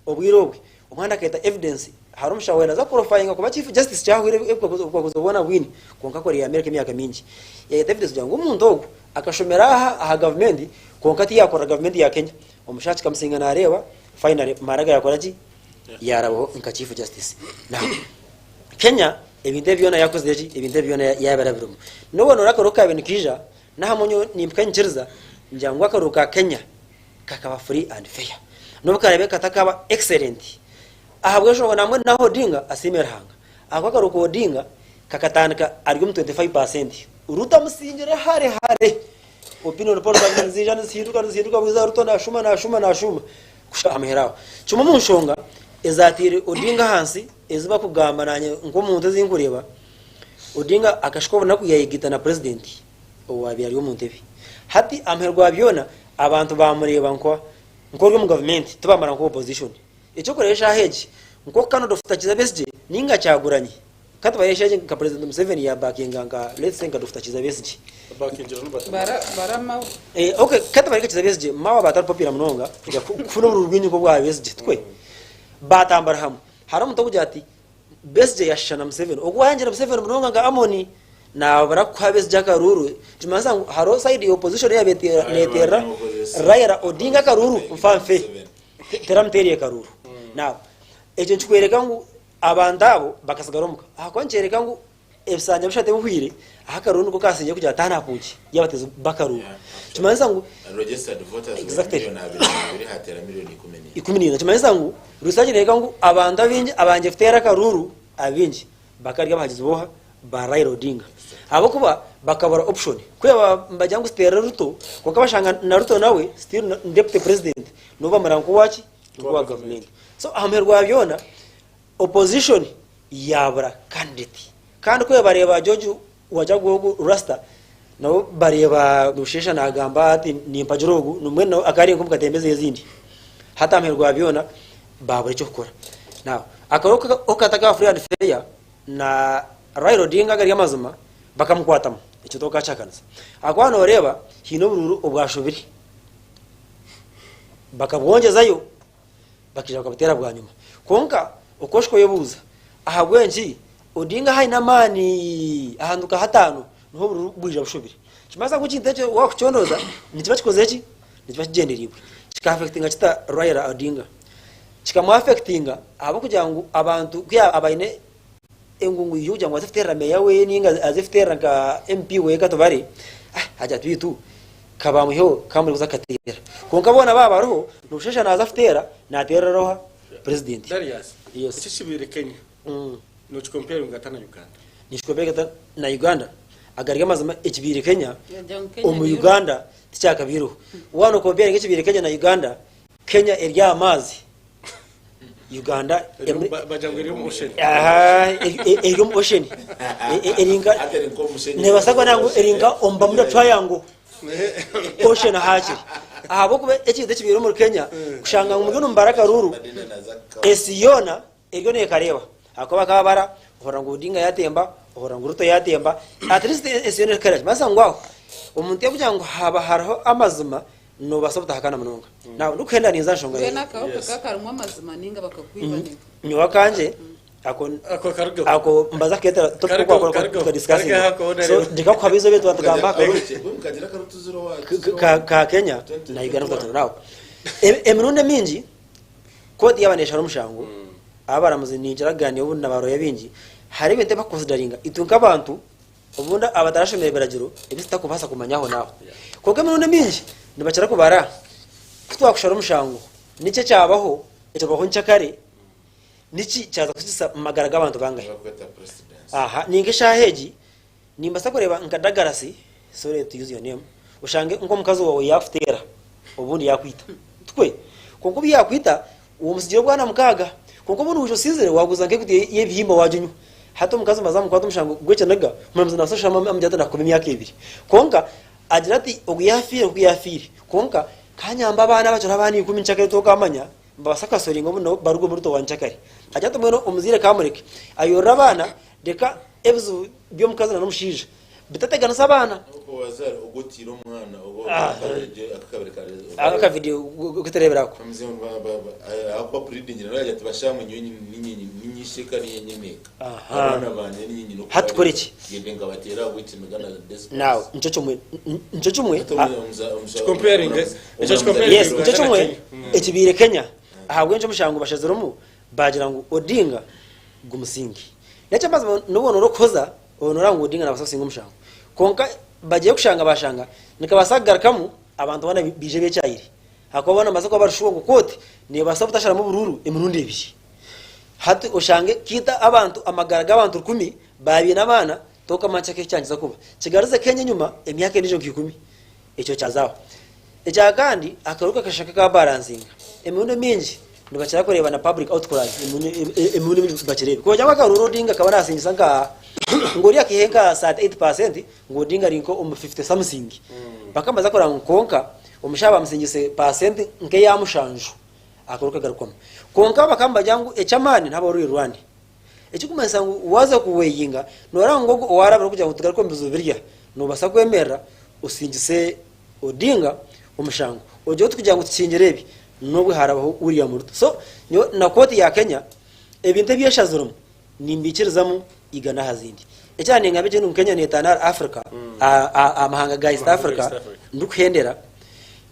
obwirobwe umwana keta evidence harumsha wena za qualifying kuba chief justice cyahwire kwa kuzobona win konka kore ya America emyaka mingi evidence jango umuntu ogo akashomera aha government konkati yakora government ya Kenya omushachi kamsinga na areba finally maraga yakora ki yarabo nka chief justice na Kenya ebinte byona yakoze iki ebinte byona yabarabirumo nobona rakaruka ibintu kija nahamonyo nimpkanchiriza njangwa karuka Kenya kakaba free and fair nobukarebe katakaba excellent ahabwe sho namwe naho dinga asimerhanga akwakaruka odinga kakatandika argum 25% uruta musinjire hare opinion poll organization zihinduka biza ruto na shuma kusha ameheraho cuma munshonga ezatire odinga hansi eziba kugamba nanye ngo muntu zinkureba odinga akashikobona kuyayigita na president owabi ari mu ntebe hati amherwa byona abantu bamureba nko ryo mu government tubamara nko opposition icyo koresha heje nko Canada dofutakiza besje ninga cyaguranye kati bayesheje ka president Museveni ya bakinga nga let's say dofutakiza besje bakinjira n'ubata barama okay kati bayesheje besje mawa batar popira mnonga kuno urugwinyi ko bwa besje twe batambara hamwe haramu to kujati best yashana Museveni ogwanjira Museveni munonga nga amoni na barakwa best jakaruru tumanza haro side opposition ya betera Raila Odinga karuru mfamfe teramteriye karuru now ejo nchikwereka ngo abandabo bakasagaromuka akonchereka ngo ebisanja bishate buhwire akarundi ko kasinye kujya tana punki yabateze bakaru tumanza ngo registered voters exactly biri hatera miliyoni 10 tumanza ngo rusaje reka ngo abanda binje abanje futera karuru abinje bakarya bahagize boha ba Raila Odinga abo kuba bakabara option kweba mbajyangu stera ruto ko kabashanga na ruto nawe still deputy president no bamara ko wachi kwa government so amerwa byona opposition yabra candidate kandi ko bareba Jojo waja gogo rasta no bareba dushesha na gamba ati nimpa jorogu numwe no akari nkumbuka tembeze izindi hata amerwa byona babure cyo gukora now akaroka okataka free and fair na Raila Odinga gari amazuma bakamukwatamo icyo toka cyakanza akwana oreba hino bururu obwashubiri bakabwongezayo bakija kubatera bwa nyuma konka ukoshko yebuza ahagwenji Odinga haina mani ahanduka hatano no bururu bwija bushubiri kimaza kukinteje wakuchondoza nikiba kikozeki nikiba kigenderibwe kika affectinga kita Raila Odinga kikamu affectinga abo kugira ngo abantu kya abaine engungu yuja ngo azifitera meya we ninga azifitera ka MP we katobari haja twitu kabamuho kamuri kuzakatera konka bona baba roho nushesha naza afitera na tera roha president Darius yes ikishibire Kenya no compare ngatana Uganda nishikobega na Uganda agariga mazama ikibire Kenya mu Uganda ticyakabiru wano compare ngikibire Kenya na Uganda Kenya erya amazi Uganda bajangwiri mu ocean eri mu ocean eringa ne basagwa nangu eringa omba mu triangle ocean hachi abo kube ekide kibiro mu Kenya kushanga mu mugeno mbaraka ruru esiyona eryo ne kareba akoba kabara orango Odinga yatemba orango Ruto yatemba at least esiyona karaje masangwa umuntu yabujango haba haraho amazuma no basabta hakana munonga nawe ndukenda niza nshonga Bena kakarumwa amazima ninga bakakwibanira nyowa kanje ako mbaza ketera tukwa discussing so ndika kwa bizo betu atagamba ka Kenya na Uganda kwa nawe emirunde mingi kodi yabanesha rumushango abaramuze ninjiragane ubu nabaro yabingi hari bente bakonsideringa itunka abantu ubunda abatarashomere beragiro ebisita kubasa kumanyaho naho koge mirunde mingi nibachara kubara twakushara umushango nice cyabaho cyabaho ncyakare niki cyaza kusisa magaraga abantu bangahe aha ninge shaheji nimbasa kureba nkadagarasi sorry to use your name ushange ngo mukazi wawe yafutera ubundi yakwita twe konko biyakwita uwo musijiro bwana mukaga konko bunu ujo sizere waguza nke kuti yebihimba wajunyu hato mukazi mazamu kwa tumushango gwecha naga mumza nasosha amjata nakome myaka 2 konka agirati oguyafire konka kanyamba abana bacho abani 10 nchakare to kamanya mbasaka sori ngo buno barugo muruto wanchakare ajata mweno umuzire kamureke ayora abana deka ebizu byo mukazana n'umushije bitategana sabana uko wazara ugutira umwana ugo aka video gutereberako akwa breeding rero tubashamwe nyishika nyenyeneka abana bane nyinyi hatukoreki yedenga batera gutimigana now nco chumwe comparing yes nco chumwe ekibire Kenya ahabwe nco mushango bashaziromu bagira ngo Odinga gumusingi yacha maze nubona rokoza onorango Odinga nabasasinga mushango konka bagiye kushanga bashanga nikabasagara kamu abantu bana bije becyayire hakobona maze ko barushuwa gukote ne basabutashara mu bururu emirundi ebiri hati oshange kita abantu amagaraga abantu 10 babi nabana toka manchake cyangiza kuba kigaruze Kenya nyuma emyaka ndijo 10 icyo cyazaho ecya kandi akaruka kashaka ka balancing emirundi mingi ndibachara kureba na public outcry emirundi bachirebe ko cyangwa karuru Odinga kabara asingisa nka ngori yakihenga 8% ngo Odinga rinko 50 something bakamaza kora nkonka umushaba musingise percent nke yamushanju akaruka garukoma konka bakamba jangu echamani ntaba ruri Rwanda ekikumesa waza kuweyinga norango warabira kujya kutugaruko mbizo birya no basakwemera usingise Odinga umushango ojo tukujya ngo tsingerebi no bwiharabaho uriya muruto so na koti ya Kenya ebinte byeshazurumu nimbikirizamu igana hazindi ecyane ngabe cyo Kenya netana Africa amahanga ga East Africa ndukhendera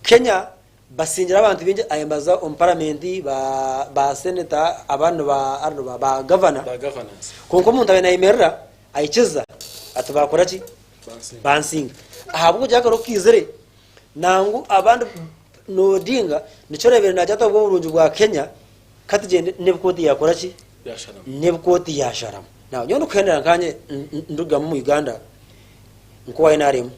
Kenya basingira abantu binje ayambaza parliament ba senator abantu ba governor konko muntu abena imerera ayikiza atubakora ki bansinga ahabwo jakaro kizere nangu abantu nodinga nicorebere najata bwo burunju bwa Kenya katije nebukoti yakora ki nebukoti yasharama nawo nyondo khendera kanye nduga mu Uganda nko wainarem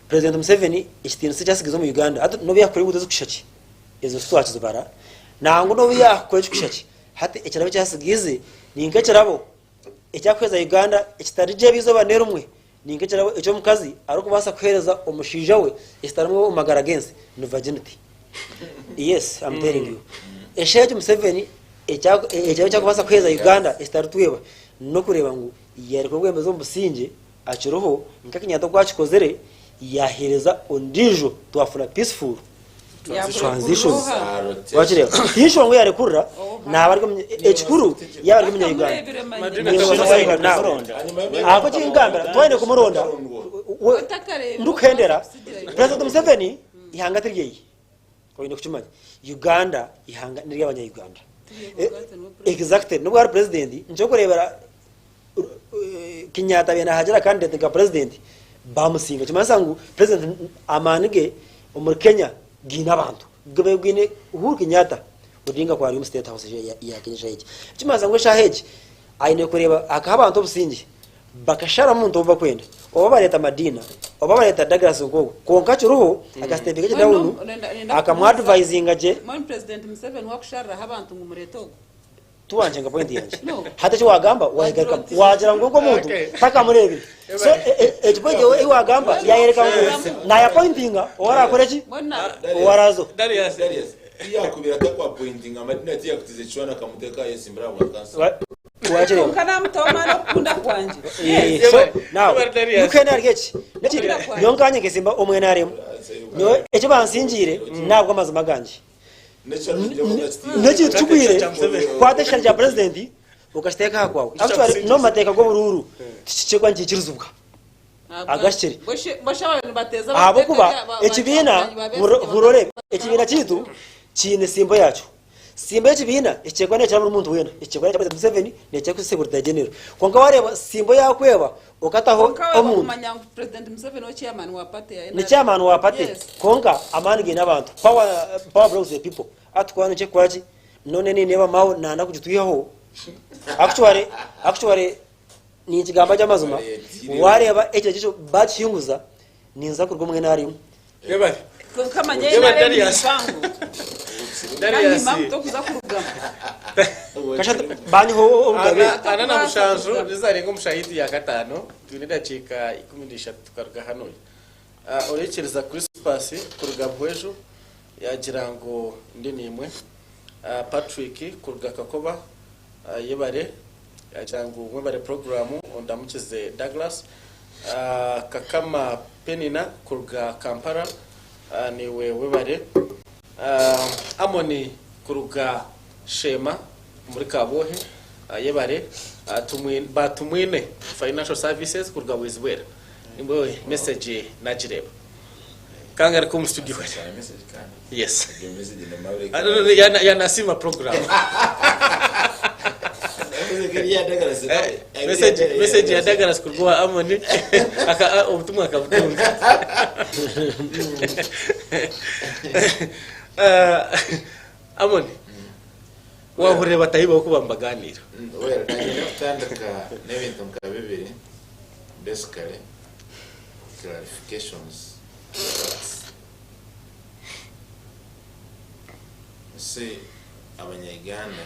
President Museveni ikitinsi cyasigize mu Uganda ati no byakore budoze kushaki ezo swachi zobara nangu no byakore kushaki hati ekirabo cyasigize ninke kirabo ekyakweza Uganda ekitarije bizoba nerumwe ninke kirabo ejo mukazi ari kubasa kwereza umushija we isitarimo umagara against no virginity yes I'm telling you esheje Museveni ecyabo cyakubasa kweza Uganda isitarutweba no kureba ngo yari kugwemeza umusinge aciroho nkakinyato kwachikozere yahereza ondijo twafuna peaceful transition wachire tisho ngo yare kurra nabarwe ekikuru yabarwe mu Uganda ako kingambira twine kumuronda ndukhendera President Museveni ihanga tiryeyi ko ine kuchimanya Uganda ihanga niri abanya Uganda exactly no bwa president nje kurebera Kenyatta bena hajira candidate ka president bamusinga chimasangu president amanige umur Kenya gina abantu gbe gwine Uhuru Kenyatta udinga kwa ari mu state house ya Kenya shaje chimasangu shaje aine kureba akabantu busingi bakashara muntu uva kwenda oba bareta Madina oba bareta Douglas Ngogo konka ruho akastepeke down akamwadvising aje mon president Museveni wakushara abantu ngumureto tuwanje nga point yanje hata cyo wagamba wayigaruka wagira ngo muntu paka murebire so ekipoje we wagamba yayereka ngo na ya pointinga ora akoreki warazo Darius iya kubira kwa pointinga Madina tia kutize chwana kamuteka yesimbra wa kansa wajire kana mtoma no kunda kwanje so now ukena argechi neti yonkanye ngesimba omwena aremo no echo bansinjire nabwo amazima ganje neti tukubire kwate shanja president ukasteka hakwawe actually no mateka go bururu kichekwa nchikiruzubwa agashiri bashaba bateza abo kuba ekibina burore ekibina kitu chine simbo yacho simbo ekibina ekekwa ne cyamuru muntu wena ekekwa cya President Museveni ne cyakwe secretary general konka wareba simbo yakweba ukataho omuntu President Museveni o chairman wa party ya ni chairman wa party konka amanige n'abantu power brings the people atwana cyo kwaji none ni neba mawo nana kujituyeho actually ni ikigamba cy'amazuma wareba ecyo cyo bakiyunguza ninza kurwo mwe nari yeba kamanye nari mpango Darius mamtokuza kurugama kasha banho ana na mushanju rizarenga mushahidi ya gatano twinida chika 13 tukaruga hano orekereza Christmas kuruga bwejo yagira ngo ndi nimwe Patrick kuruga kakoba yebare yagira ngo mwebare program ondamukize Douglas kakama Penina kuruga Kampala niwe webare Amoni kuruga Shema muri Kabohe yebare batumwine financial services kuruga Wizwera nimbo message najireba kanga ari mu studio yes ya nasima program message ya Douglas kurwa Amoni aka ubutumwa akabutunga Amoni wahure batayiba ko bambaganira well natandaka n'ibintu nkabibiri basically clarifications se abanyaganda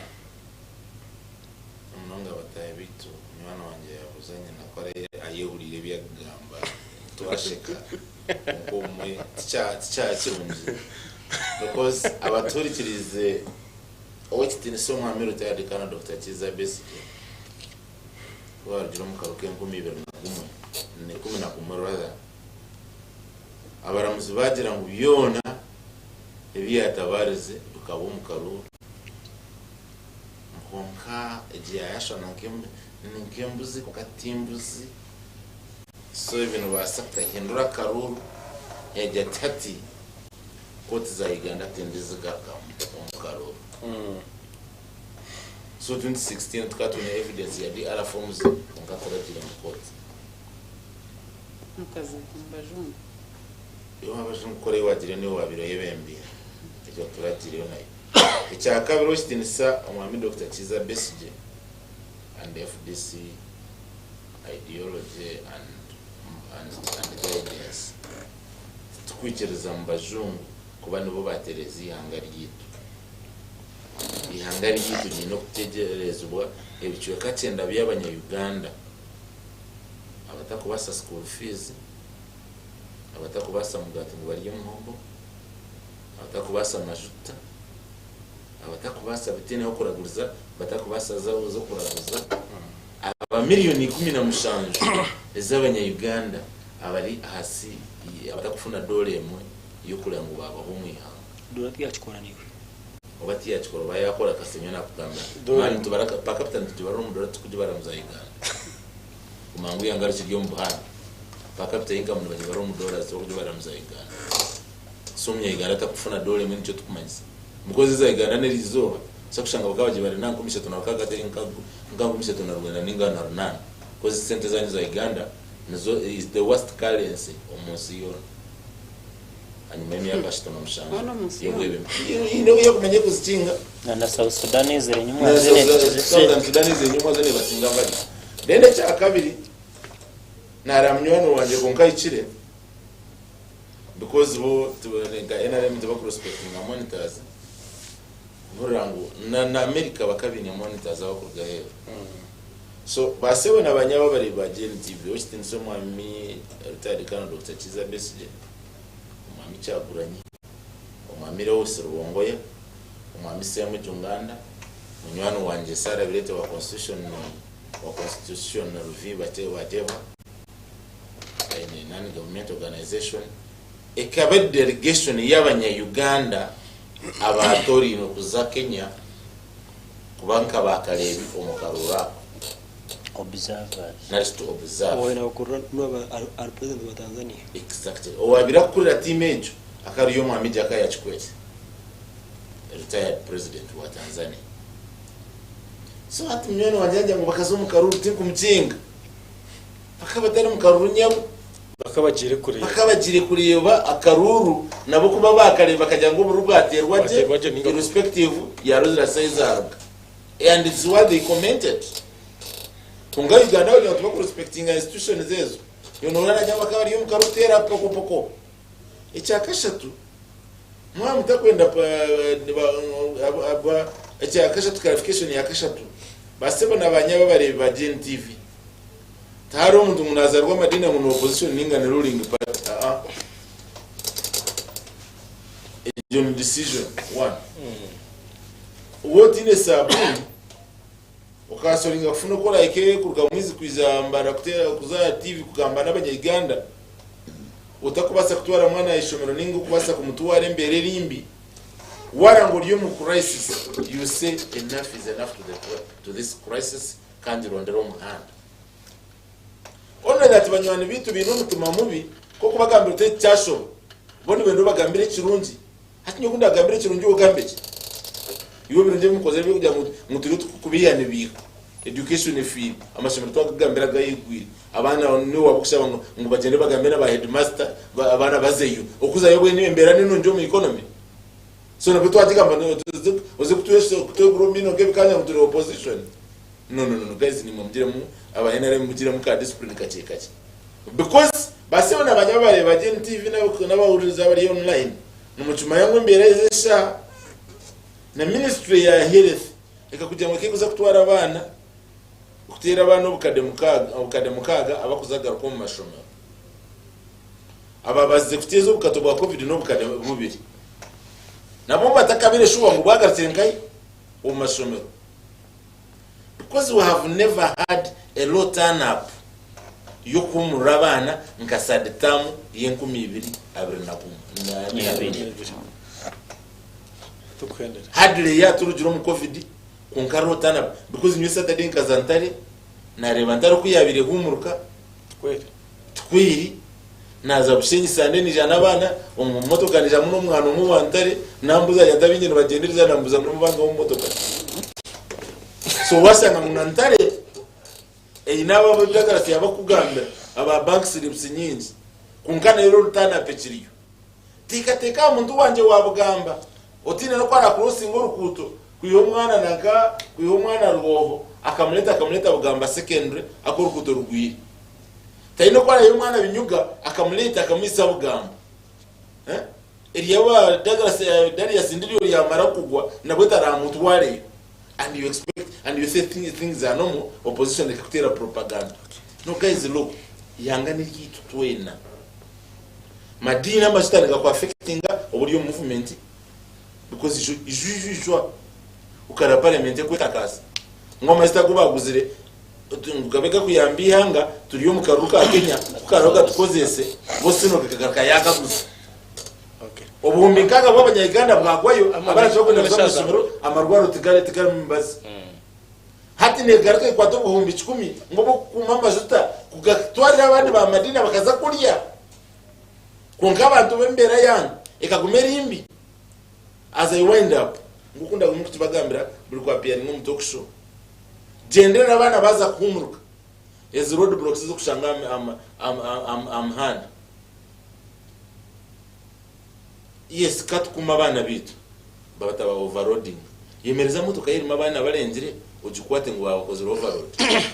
umunonga bataye bitu mwana wanje yabuzanye nakore ayehurire byagamba twasheka ngo mwe cya kirunzi because abaturikirize owekitin so mwamiro tayari kana Dr. Kiza basically warujira mu karuke 2021 ne 11 abaramuzi bagira ngo byona ebyatabareze tukaba umukaru nkonka egiye yashona nk'embuzi kukatimbuzi so ibintu basaka hindura karuru yajya ati koti za Uganda tendizigaga mu karuru so 2016 tukatuna evidence ya DR forms nkakoratira mu koti mukazi mbajungu yo abajungu kore wagire niwe wabiroye bembi icyo turatiriyo nayo icya kabiri ostinisa umwami Dr. Kiza Besije and FDC ideology and guidance tukwikiriza mu bajungu kuba nibo batereza ihanga ryitu nyine kutegerezwa ebicwe kacyenda by'abanya-Uganda abatakubasa school fees abatakubasa mugati ngo barye muhombo abatakubasa majuta abatakubasa bitene ho kuraguriza batakubasa zo kuraguza aba miliyoni 17 ez'abanya-Uganda abari hasi abatakufuna dole emwe yo kulangu baba humwihanga Dorati yachikoraniwe obati yachikoro bayakora kasenyo nakugamba mani tubaraka pakapita ntitubara umudora tukujibara muzayigana kumangu yangari kiryo mbuhana pakapita inga mu bari umudora zo kujibara muzayigana somye igana takufuna dole mwe nicyo tukumanyisa mukozi zayigana nerizoba sakushanga bakabajibara nankumisha tunakaga te ngangumisha tunarwenda ningana runana kozi sente zanyu za Uganda nazo is the worst currency omunsi yona hanyuma y'imyaka ashitona mushanga yo kumenye kuzikinga na South Sudan izere nyuma South Sudan izere nyuma zene basinga bari dende cya kabiri naramnyono wanje konkayicire because bo tubenga NRM tuba prospecting monitors burangu na America bakabini monitors abakurga he so basewe nabanyaba bari ba GNTV ostinso mwami retired Colonel Dr. Kiza Besije umwami cyaguranye umwami wose rubongoye umwami semu Uganda munywano wanje Sara Birete wa constitution review bate whatever in non-government organization ekaba delegation y'abanya-Uganda abatori no kuza Kenya kubanka bakalebi omukarura observers nice to observe oina okurra no al president wa Tanzania exactly owabira kurira team ejo akariyo mwami Jakaya Kikwete retired president wa Tanzania so ati mnyone wajanja ngo bakazo mu karuru tinkumchinga bakabatari mu karuru nyabo bakabagire kureba akaruru nabo kuba bakare bakajya ngo mu rwaterwa je irrespective ya rozira size and it's what they commented tunga Uganda wali watu respecting institutions zezo yonora nyama kabari yo mukarutera poko icyakashatu mwa mutakwenda aba icyakashatu clarification ya kashatu basebo nabanyaba bari ba GNTV taro umuntu munazarwa madina mu opposition ningana ruling party John decision one what in a sabu ukasoringa kufuna kola ike kuruka mwizi kwizambara kutera kuzaya TV kugamba n'abanya-Uganda utakubasa kutwara mwana ishomero ningo kubasa kumutwara mbere rimbi warango ryo mu crisis you say enough is enough to this crisis kandi rondero muhanda ona that banywana bitu bino mutuma mubi ko kubagambira ute cyasho bone bendo bagambire kirungi hatinyo kunda agambire kirungi ugambeke iyo birungi mukoze byo kujya mutiro kubiyane biko education fee amashomero twagambira gayigwira abana ni wabukushaba ngo bagende bagambira ba headmaster abana bazeyo okuza yobwe ni embera ni nonjo mu economy so nabwo twatigamba uze kutwegro mino kebikanya mutiri opposition no guys ni mumjire mu aba NRM mujire mu ka discipline kache because basiwe nabanyabare ba GNTV n'abahuriza bari online numucuma yangu imbere zesha na ministry ya health ikakujya ngo kiguza kutwara abana kutera abana ubukade mukaga abakuzagara ko mu mashomero ababaze kuteza ubukato bwa covid no bukade bubiri nabo batakabire shuwa ngo bwagarutse nkai mu mashomero because we have never had a low turn up yo kumura abana nkasadetamu y'2022 tukwendera hadle ya turujiro mu covid kunkaro tana because new Saturday nkazantare nareba ndaro kuyabire humuruka twiri naza bushenyi sande nijana abana umumotoka nija muno mwana umubantare nambuza yatabinyene bagendereza nambuza no mubanga umumotoka so wasanga munantare inaba bodagarasi abakugambira aba bank slips nyingi kunkana rero rutana pechiriyo teka umuntu wanje wabugamba otine no kwara crossing urukuto kuyo mwana naga kuyo mwana rwoho akamuleta bugamba secondary akorukuto rugwiri taino kwara yo mwana binyuga akamuleta akamisa bugamba eriyawa dagarasi Darius ndiriyo yamara kugwa nabwo taramutware and you expect and you say things are normal opposition ekakutera propaganda no guys look yanga nirikitu twena madina mashitanga kwa affecting obulyo movement because ijujwa ukara parliament kwetakasa ngoma zitakuba ngabeka kuyambihanga turiyo mukaruka Kenya kukaroga tukozese bose no kakayaka gusa obumbi kaga bw'abanyayuganda bwagwayo abaracho kwenda gusomero amarwaro tigare mumbazi hati negarake kwato buhumbi 10 ngobo kumamba juta kugatwarira abandi ba madina bakaza kurya konka abantu bembera yang ekagumera imbi as I wind up ngukunda umuti bagambira buri kwa pia mu talk show gendera abana baza kumuruka ezi road blocks zo kushanga am hand yes kat kuma bana bitu babata ba overloading yemereza motoka yiri mabana barengire ujukwate ngo bakoze overload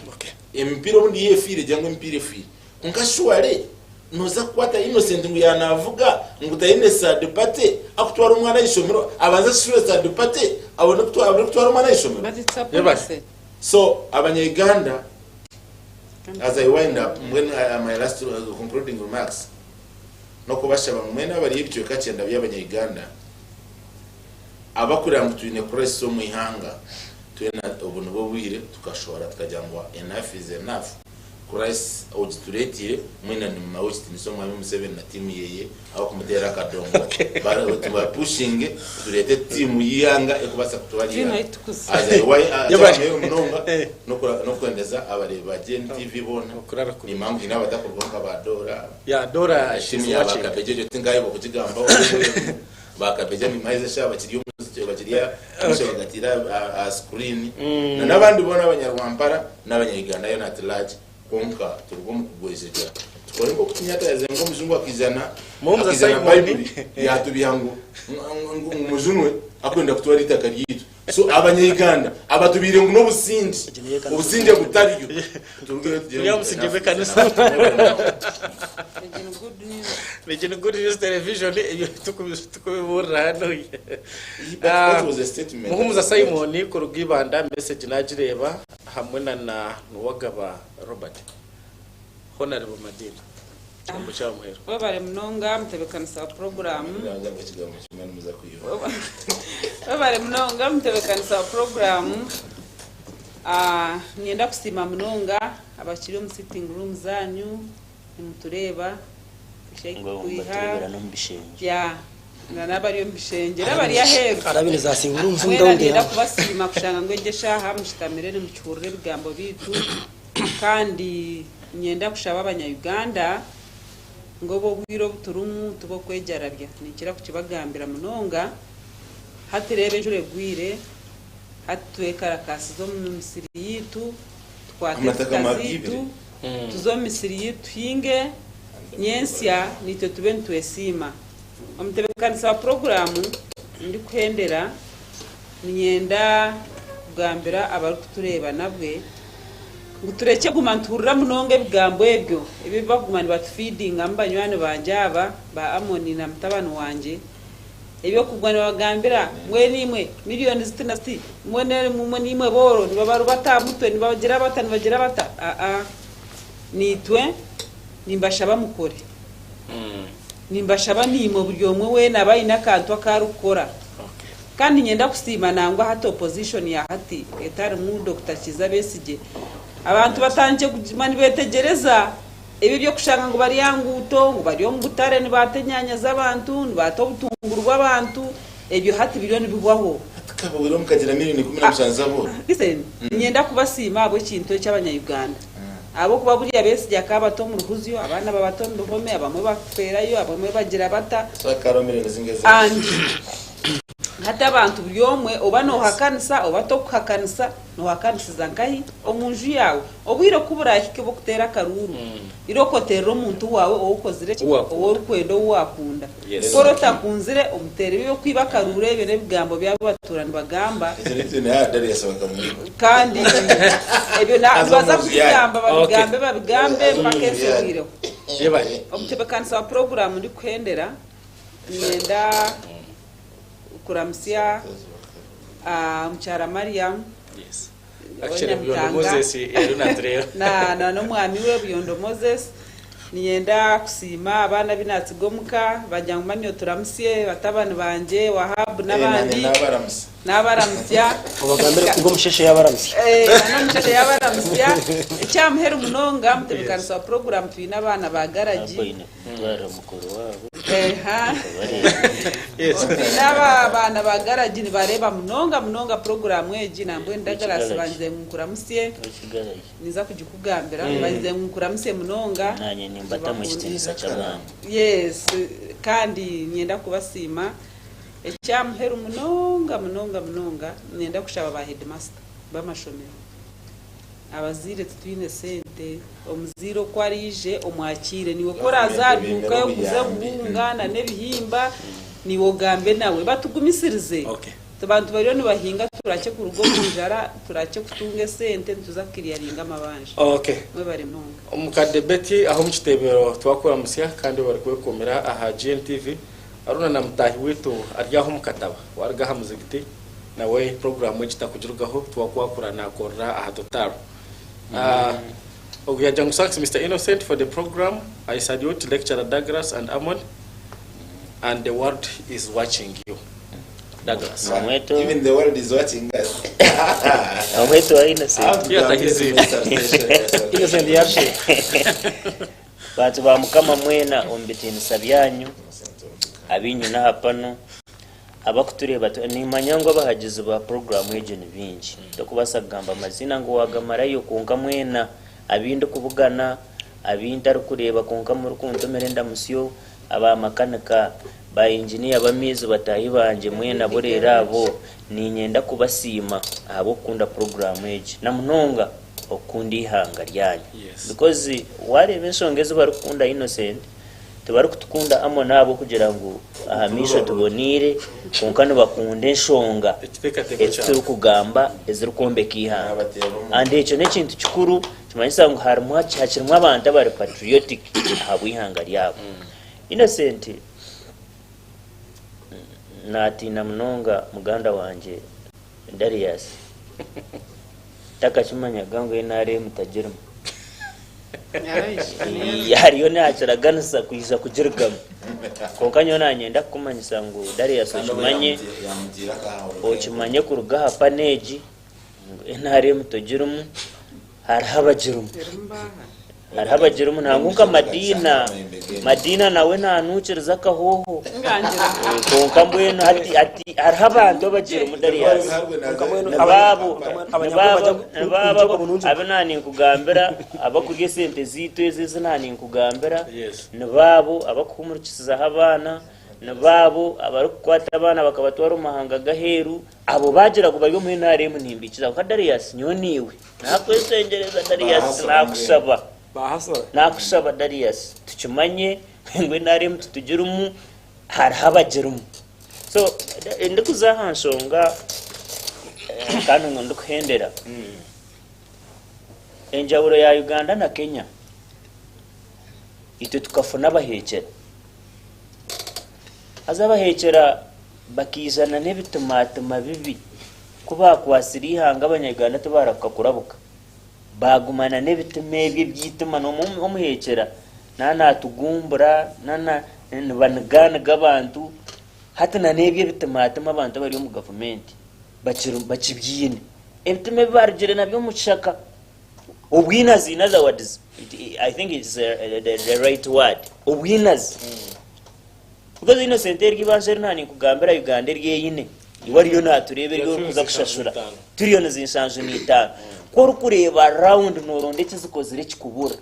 okay empiro bundi yefire jango empire fire kunkashware noza kwata innocent ngo yanavuga ngo tayinesa de pate akutwara umwana yishomero abanza stress de pate abona kutwara umwana yishomero so abanyayuganda as I wind up when my last concluding remarks no kubashaba mwena bari ibyo kacenda by'abanyayuganda abakurira ngo tuyine press so muhanga twena ubuntu bo bwire tukashora tukajangwa enough is enough Christ auditoretire mwena ni mawuti niso mwami Museveni na team yeye aho kumutera kadongo ba pushing turete team yiyanga ekubasa kutwalira yabaye munonga no kwendeza abari ba GNTV bona ni mangu inabatakurwa badora ya dora ashimi abakabejeje tingaye bokugamba bakabeje ni maize sha bakiriyo bakiriya gatira screen nabandi bona abanyarwampara n'abanyayuganda yo not large konka turwo mukugwejeje tukore ko kunyata yazengo muzungu akizana muhumuza Simon yatubihango umuzunwe akwenda kutwara itaka ryitu so abanyayuganda abatubire ngo ubusinde butariyo turugire tugere yamusije bekanisa Legend Good News Television tukubibura hano muhumuza Simon ko rugibanda message najireba hamwe na Nuwagaba Robert Honorable Madina Mucha muhero babare mnonga mutebekanisa program babare mnonga mutebekanisa program nienda kusima mnonga abakiri mu sitting room zanyu mutureba kuiha ya nabari yombishenge nabari yaheru arabine za singuru mfundonde kubasima kushanga ngwegesha hamushitamirene mu cyurure bigambo bitu kandi nyenda kushaba abanyayuganda ngobo bwiro buturumu tubo kwejararya nikira kukibagambira munonga hatirebe jure gwire hatwekarakasi zo mu misiri yitu twatekazitu tuzo misiri yitu hinge nyensya nitwe tubeni twesima omtebekanisa programu ndi kuhendera nyenda kugambira abari kutureba nabwe ngutureke gumanturira munonge bigambo ebyo ibi bagumani batfeeding ambanywani banjaba ba Amoni na mtabano wanje ebyo kugwana bagambira mwe nimwe miliyoni zitinasti mwene mumwe nimwe boro nibabaru batamutwe nibagira bata nitwe nimbashaba mukore nimbashaba nimo buryo mwe we nabayina kantu akarukora kandi nyenda kusima nangwa hata opposition ya hati etari mu Dr. Kiza Besije abantu batanje kujimani betegereza ibi byo kushanga ngo bari yanguto ngo bari yo ngutare ni batenyanya z'abantu ni batobutunguru bw'abantu ebyo hati biliyoni bigwaho akaba buri mukagira miliyoni 17 bo listen nyenda kubasima abo kintu cy'abanyayuganda abo kuba buriya bese jakabato mu ruhuziyo abana babato mu ruhome abamwe baferayo abamwe bagira bata so karomere zingeze hata abantu byomwe oba no hakanisa oba to kuhakanisa no hakanisa zankahi omunju yawe obwire kuburahike bokutera karuru irokotera omuntu wawe okozire owo rukwendo wakunda koro takunzire omutere byo kwiba karure ebyo bigambo byabo baturana bagamba kandi ebyo baza kugamba babigambe mpakesebwire omutebekanisa program ndi kwendera ngenda kuramsia mchara Mariam yes actually Byondo Moses yaruna treo na no mwami we Byondo Moses niyenda kusima abana binatsigomuka bajyangumanye turamsie batabana banje Wahab nabandi nabaramsya obagambere kugo musheshe yabaramsya no musheshe yabaramsya cyamhera munonga mutebekanisa program twina abana bagaraji twara mukuru wabo yes naba bana bagaraji ni bareba munonga program eji nambwe ndagarasa banze mukuramusye niza kujikugambira banze mukuramusye munonga nanye nimbata mu kitisa cy'abana yes kandi nyenda kubasima ecyamheru munonga nenda kushaba ba headmaster bamashomero abazire twine sente omuziro kwarije omwakire niwe korazaduka yo kuzabungana nebihimba niwo gambe nawe batugumisirize abantu bariyo nibahinga turache ku rugo kunjara turache kutunge sente tuzakiriya ringa mabanje mwe bari munga omukadebeti aho mukitebero twakora musya kandi bari kwekomera aha GNTV aruna na mutahi wetu aryaho mukataba wargaha muzigiti nawe program w'ikita kugirugaho twakwakurana korra aha totaro we are thanks Mr. Innocent for the program. I salute lecturer Douglas and Amon, and the world is watching you. Douglas. Even the world is watching us. Innocent yarshe batu bamukama mwena ombetini sabyanyu abinyu na hapano abakutureba ni manyango bahagize ba program y'egene bingi dokubasagamba amazina ngo wagamarayo kunka mwena abinde kubugana abinde ari kureba kunka mu rukundo merenda musyo aba makanika ba engineer bamizo batayi banje mwena borera abo ni nyenda kubasima abo kunda program y'ege na munonga okundi ihanga ryanyu because warebe nsongezo barukunda Innocent tebari kutukunda amo nabo kugira ngo ahamisho tubonire kunkano bakunde nshonga ezituru kugamba eziri kombeka ihanga ande icyo nekintu kikuru kimanyisa ngo harimo hakirimo abantu bari patriotic abo ihanga ryabo Innocent nati na munonga muganda wanje Darius takachimanya gango inare mutajirimo yariyo nacaraganisa kuiza kujirgam konkanyo nanyenda kumanyisa ngo Darius ochimanye kurugaha paneji inare mutojirumu harabajirumu ntangunka madina nawe ntanuciriza kahoho konka mbweno ati harabantu bajirumu Darius ababo abanani kugambira abakuge sente zito ezeze nani kugambira nababo abakumurikisiza abana nababo abarukwata abana bakabatwara umahanga gaheru abo bagira ngo bari mu ntare mu ntimbikiza ko Darius nyoniwe nakwesengereza Darius nakusaba nakusaba Darius tukimanye ngwe ntare mutugirumu harabagirumu so ndikuzahansonga kandi ngo ndukuhendera enjawulo ya Uganda na Kenya ite tukafuna bahekera azabahekera bakizana n'ibitumatuma bibi kuba kwasiri ihanga abanyarwanda tubaraka kurabuka bagumana n'ibitume byituma no umuhekera nana tugumbura nana banagana gabantu hata na nebye bitumatuma abantu bari mu government bakibyine ebitume barjire nabyo mushaka winners in other words I think it's the right word winners because Innocent ergibanse nani kugambira Uganda ryeyine iwariyo naturebe ryo kuza kushashura trillion zinshanju ni 5 ko kureba round noro ndetse zikozire kikubura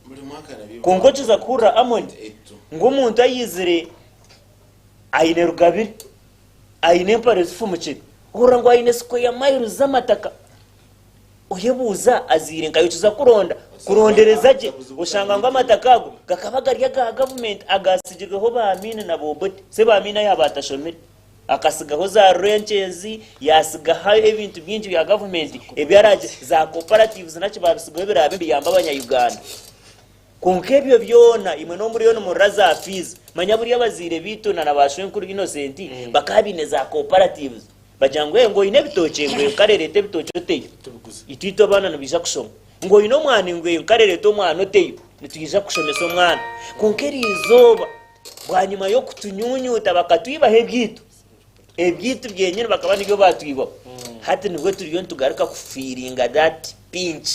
muri mwaka na kongo kiza kura amon ngo umuntu ayizire aine rugabire aine pares fumuce uhura ngo aine siko ya mairu z'amataka uyebuza azire ngayo kiza kurondereza je ushanga ngo amatakago gakabagarya ga government agasigigaho bamine na bobote se bamina yabatashomere akasigaho za ranches yasigaho ibintu byinshi bya government ebyaraje za cooperatives nacyo babisigaho birabe biyamba abanya-Uganda konkebyo byona imwe no muri yo no za fees manya buri abazire bitona nabashwe kuri Innocent bakabine za cooperatives bajangwe ngo ine bitoce ngo karerete bitoce teyo itito bana nabija kushoma ngo ino mwana ngwe karerete omwana teyo nitugija kushomesa omwana konkeri izoba bwanyuma yo kutunyunyuta bakatwibahe byitu byenyine bakaba nibyo batwiba hati nibwo turiyo ntugaruka kufiringa that pinch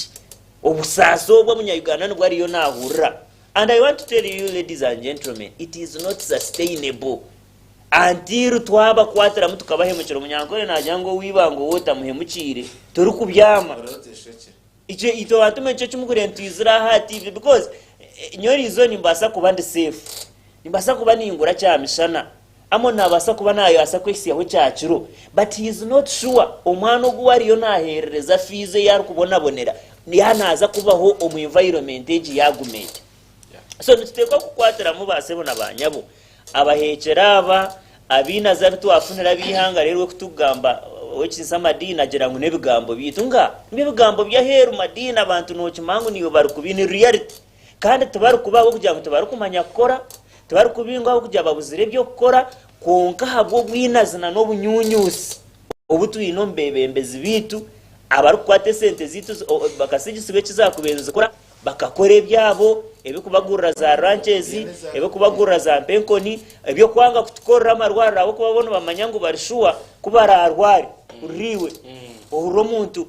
obusaso bwo munya-Uganda nibwo ariyo nahurira. And I want to tell you, ladies and gentlemen, it is not sustainable until twaba kwatira mutukabahemukira munyankore najango wibango wota muhemukire turi kubyama ice ito watume cyo cyumugurentizira ha TV because nyori zo nimbasa kuba ndi safe nimbasa kuba ningura cyamishana amo nabasa kuba nayo asa kwisi yaho cyaciro but he is not sure omwana ogwariyo naherereza fize yari kubonabonera ni hanaza kubaho omu environment eji yagumete so niteko kukwatira mu basebo nabanyabo abahekera abina zabtu afunira bihanga rero kutugamba wekinsa madina agira ngo nebigambo bitunga nebigambo bya heru madina abantu no kimangu niyo bari kubini reality kandi tubari kubaho kugira ngo tubari kumanya gukora tubari kubingaho kugira babuzire byo gukora konka habwo bwinazina no bunyunyusi obutu ino mbebembezi bitu abari kwate sente zitu bakasigiswe kizakubenza kora bakakora ibyabo ebe kubagurira za ranches ebe kubagurira za penkoni ebyo kwanga kutukorera amarwara abo kubabona bamanya ngo barishuwa kubararwari uriwe uro muntu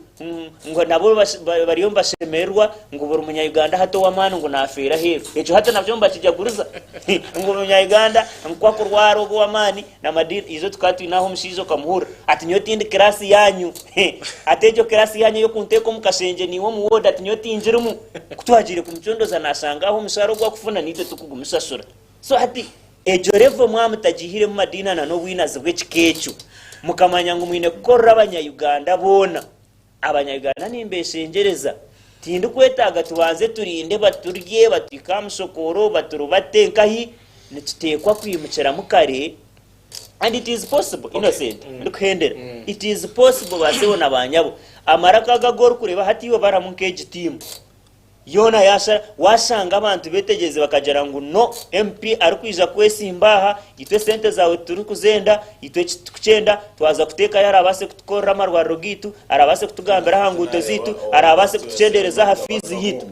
ngo nabo bariyo mbashemerwa ngo buri munya-Uganda hato wamana ngo nafera hefu ejo hata nabyo mbakijaguriza ngo munya-Uganda nkwa kurwara ubwo wamani na madini izo tukatu inaho mushizo kamuhura ati nyotindi klasi yanyu atejo klasi yanyu yo kunteko mukashenje niwo muwoda ati nyotinjirumu kutwagire kumucondoza nasangaho musaro gwa kufuna nite tukugumisasura so ati ejo revo mwamutajihire mu madina na no winaze bw'ekikecu mukamanya ngo mwine korra abanya-Uganda bona abanya-Uganda nimbeshengereza tindi kwetaga tubanze turinde baturye batikamushokoro baturubate nkahi nitutekwa kwimukira mukare and it is possible Innocent ndukhendera it is possible basebona abanyabo amaraka gagoro kureba hatiwe baramunkeje team yona yasha washanga abantu betegeze bakagera ngo no MP ari kwija kwesimbaha itwe sente zawe turi kuzenda itwe kucenda twaza kuteka yara abase kutukora amarwaro gitu arabase kutugambira hanguto zitu arabase kutucendereza hafizi yitu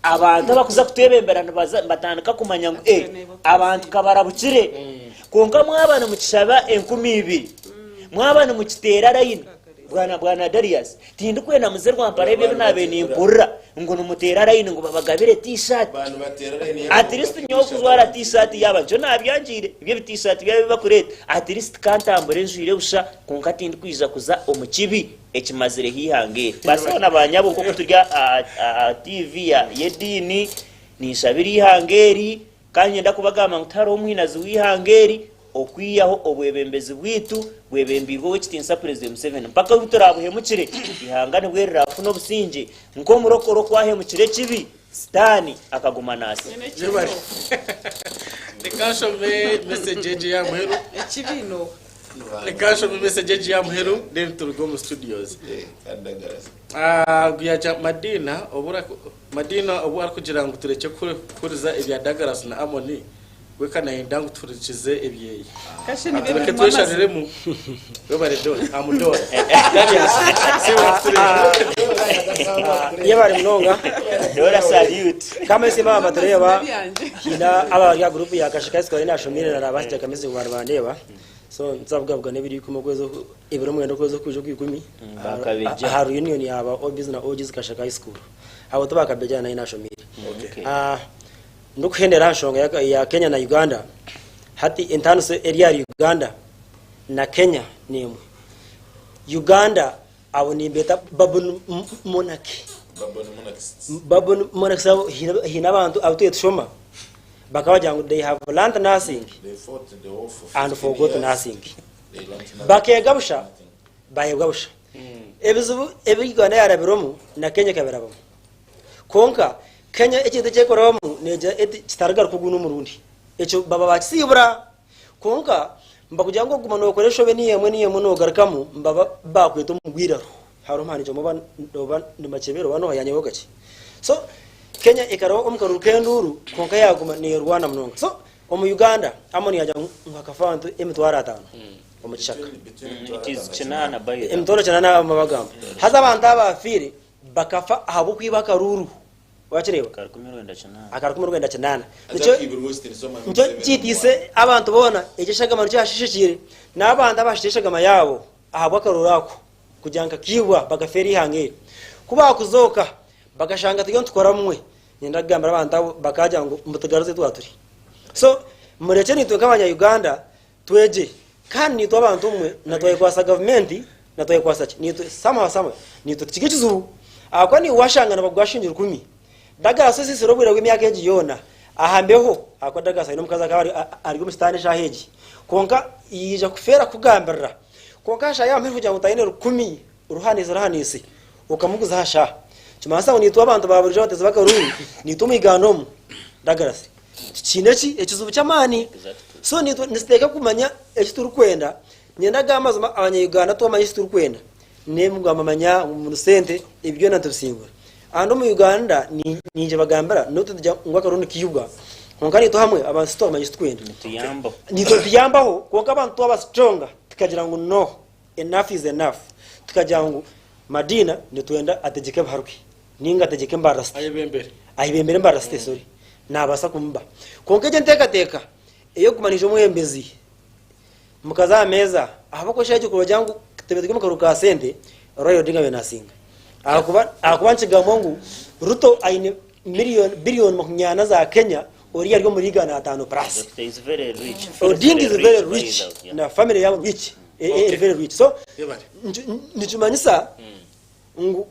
abantu bakuza kutebemberana batandika kumanya ngo abantu kabarabukire konka mwabana mu kishaba 12 mwabana mu kitera rayina bwana Darius tindi kwena muzerwa ampara ebyo nabe ni mpurra ngo numutera rayina ngo babagabire t-shirt bantu batera rayina at least nyoko zwara t-shirt yaba cyo nabyanjire ibyo t-shirt byabe bakureta at least kantambure njire busha konka tindi kwiza kuza omukibi ekimazire hihange basona banyabo ko kuturya TV ya yedini nishabiri hangeri kanyenda kubagama ngutaro umwinazi wihangeri okwiyaho obwebembezi bwitu bwebembirwo wekitinsa president Museveni mpaka biturabuhemukire ihangane bwerera funo businje nko murokoro kwahemukire kibi stani akaguma nasi nikashome message ya muheru ekibino nikashome message ya muheru then turugo mu studios guyaja madina obura kugira ngo tureke kuriza ibya Dagaras na Amoni wekana indangu turikize ebyeye kashi ni beke tweshareremu webare do amudo yabari mnonga dora salute kama sema abatoreba hina aba ya group ya kashikazi kwa ina shomire na abashya kameze barandeba so nzabugabwa nebiri kumugwezo ibiro mwendo kwezo kuje kwikumi ha reunion yaba obizi na ogizi kashikazi school abo tobakabejana ina shomire ndukhendera nshonga ya Kenya na Uganda hati intano se area ya Uganda na Kenya nimwe. Uganda abo ni beta babon monarchy. Babon monarchy sabo hina abantu abutuye tushoma. Bakawaja ngo they have learned nothing. They fought the war for And forgot nothing. Bakegabusha bayegabusha. Ebizubu ebigwana yarabiromu na Kenya kabirabamo. Konka Kenya ekintu kyekoramu neja kitaragara kuguna umurundi. Echo baba bakisibura. Konka mbakugira ngo guma no koresho be niyemwe no garakamu mbaba bakweto mugwiraro. Haro mani cyo muba doba ndimachebero bano yanyeho gachi. So Kenya ikaraho omukaro kenduru konka yaguma ne Rwanda munonga. So omu Uganda amoni yaja ngakafantu emitwara atano. Omuchaka. It is chenana bayo. Emtoro chenana amabagamba. Haza abantu abafire bakafa ahabu kwibaka ruru. Wachireba. Akarukumirwenda chenana. Nicho chitise abantu bona ekishagama cyashishikire n'abantu abashishagama yabo ahabu akarurako kujanka kiwa bagaferi hange. Kuba kuzoka bagashanga tuyo tukoramwe. Nyendagamba abantu bakaja ngo mutagaruze twaturi. So mureke ni tukabanya Uganda tweje kandi nitwa abantu umwe natwaye kwasa government natwaye kwasa nitwa sama nitwa tikikizu akwani washangana bagwashinjira 10 daga sisi sirobwira gw'imyaka eji yona ahambeho akwadaga sayino mukaza kabari ari gumstane shaheji konka yija kufera kugambira konka sha yampe kugira mutayine 10 uruhanise ukamuguza hasha kimasa nitwa abantu baburije bateze bakaruri nitwa miganomu dagarase kineki ekizubu cyamani so nitwa nisteka kumanya ekituru kwenda nyendaga amazi abanyayuganda twamanya ekituru kwenda nemugambamanya mu sente ibyo natubisingura ando mu Uganda ninje bagambara no tujya ngwa karundi kiyuga ngonkani to hamwe abantu twamanya ekituru kwenda nitwa tuyambaho konka abantu twaba stronger tukagira ngo no enough is enough tukagira ngo Madina nitwenda ategeke baruki ninga ategeke mbarasta ayibembere mbarasta sorry nabasa kumba konkeje nteka iyo kumanije umuhembezi mukaza meza abako shaje kurojangu tebedike mukaruka sente royo dinga benasinga akubanchiga mongu ruto aine billion munyana za Kenya ori yari muri Ghana 5 plus is very rich. Odinga is very rich na family yawe rich very rich so nichumanyisa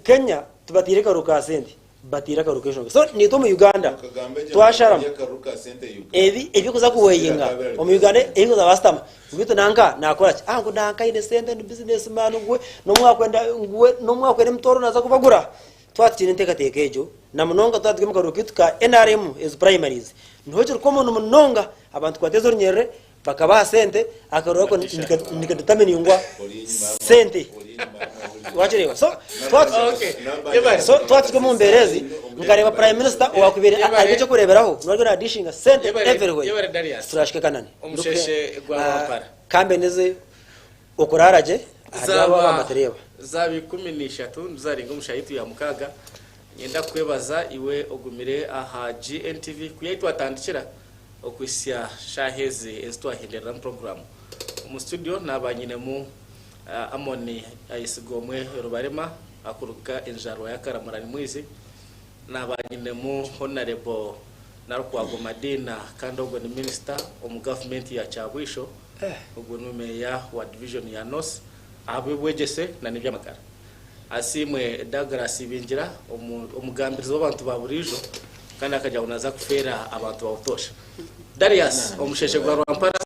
Kenya tubatire karuka sente batira karukesho so nito mu Uganda twashara ebi kuza kuweyinga mu Uganda ebi kuza bastama ubito nanka nakora ngo nanka ine sente ni business man ngwe no mwakwenda mtoro naza kubagura twatine nteka ejo na munonga twatike mu karukituka NRM is primaries nhoje komo no munonga abantu kwatezo nyere bakaba sente akaroko nikadetermine ngwa sente wachirewa so twatike mu mberezi ngareba prime minister wakubere aricyo kureberaho nwaryo adishinga sente everywhere turashike kanani umusheshe gwa wapara kambe neze okuraraje azaba amatereba zabi 13 zaringa umushayitu ya mukaga nyenda kwebaza iwe ogumire aha GNTV kuyitwa tandikira okwisia shaheze ezitwa hinderan program mu studio nabanyine mu amoni ayisigomwe rubarema akuruka enjaro ya karamurani mwizi nabanyine mu honorable narukwago Madina kandi ubwo ni minister mu government ya Chabwisho ubwo numeya wa division ya North abwegese na nibyamakara asimwe Douglas bingira umugambirizo w'abantu baburijo kandi akajya unaza kufera abantu bawutosha Darius omusheshe gwa Rwampara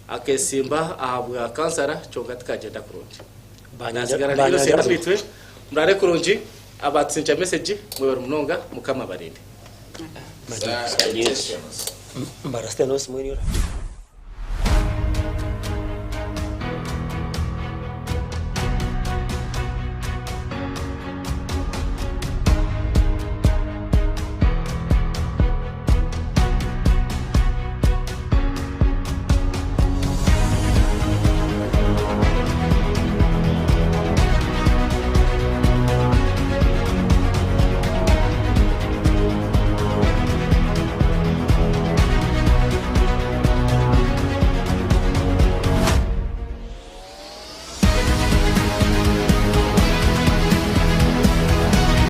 akesimba ahabwa kansara cyonga tukagenda kurundi banyasigara rero serafitwe murare kurunji abatsinja message mwe munonga mukama barinde mbarasta no smwenira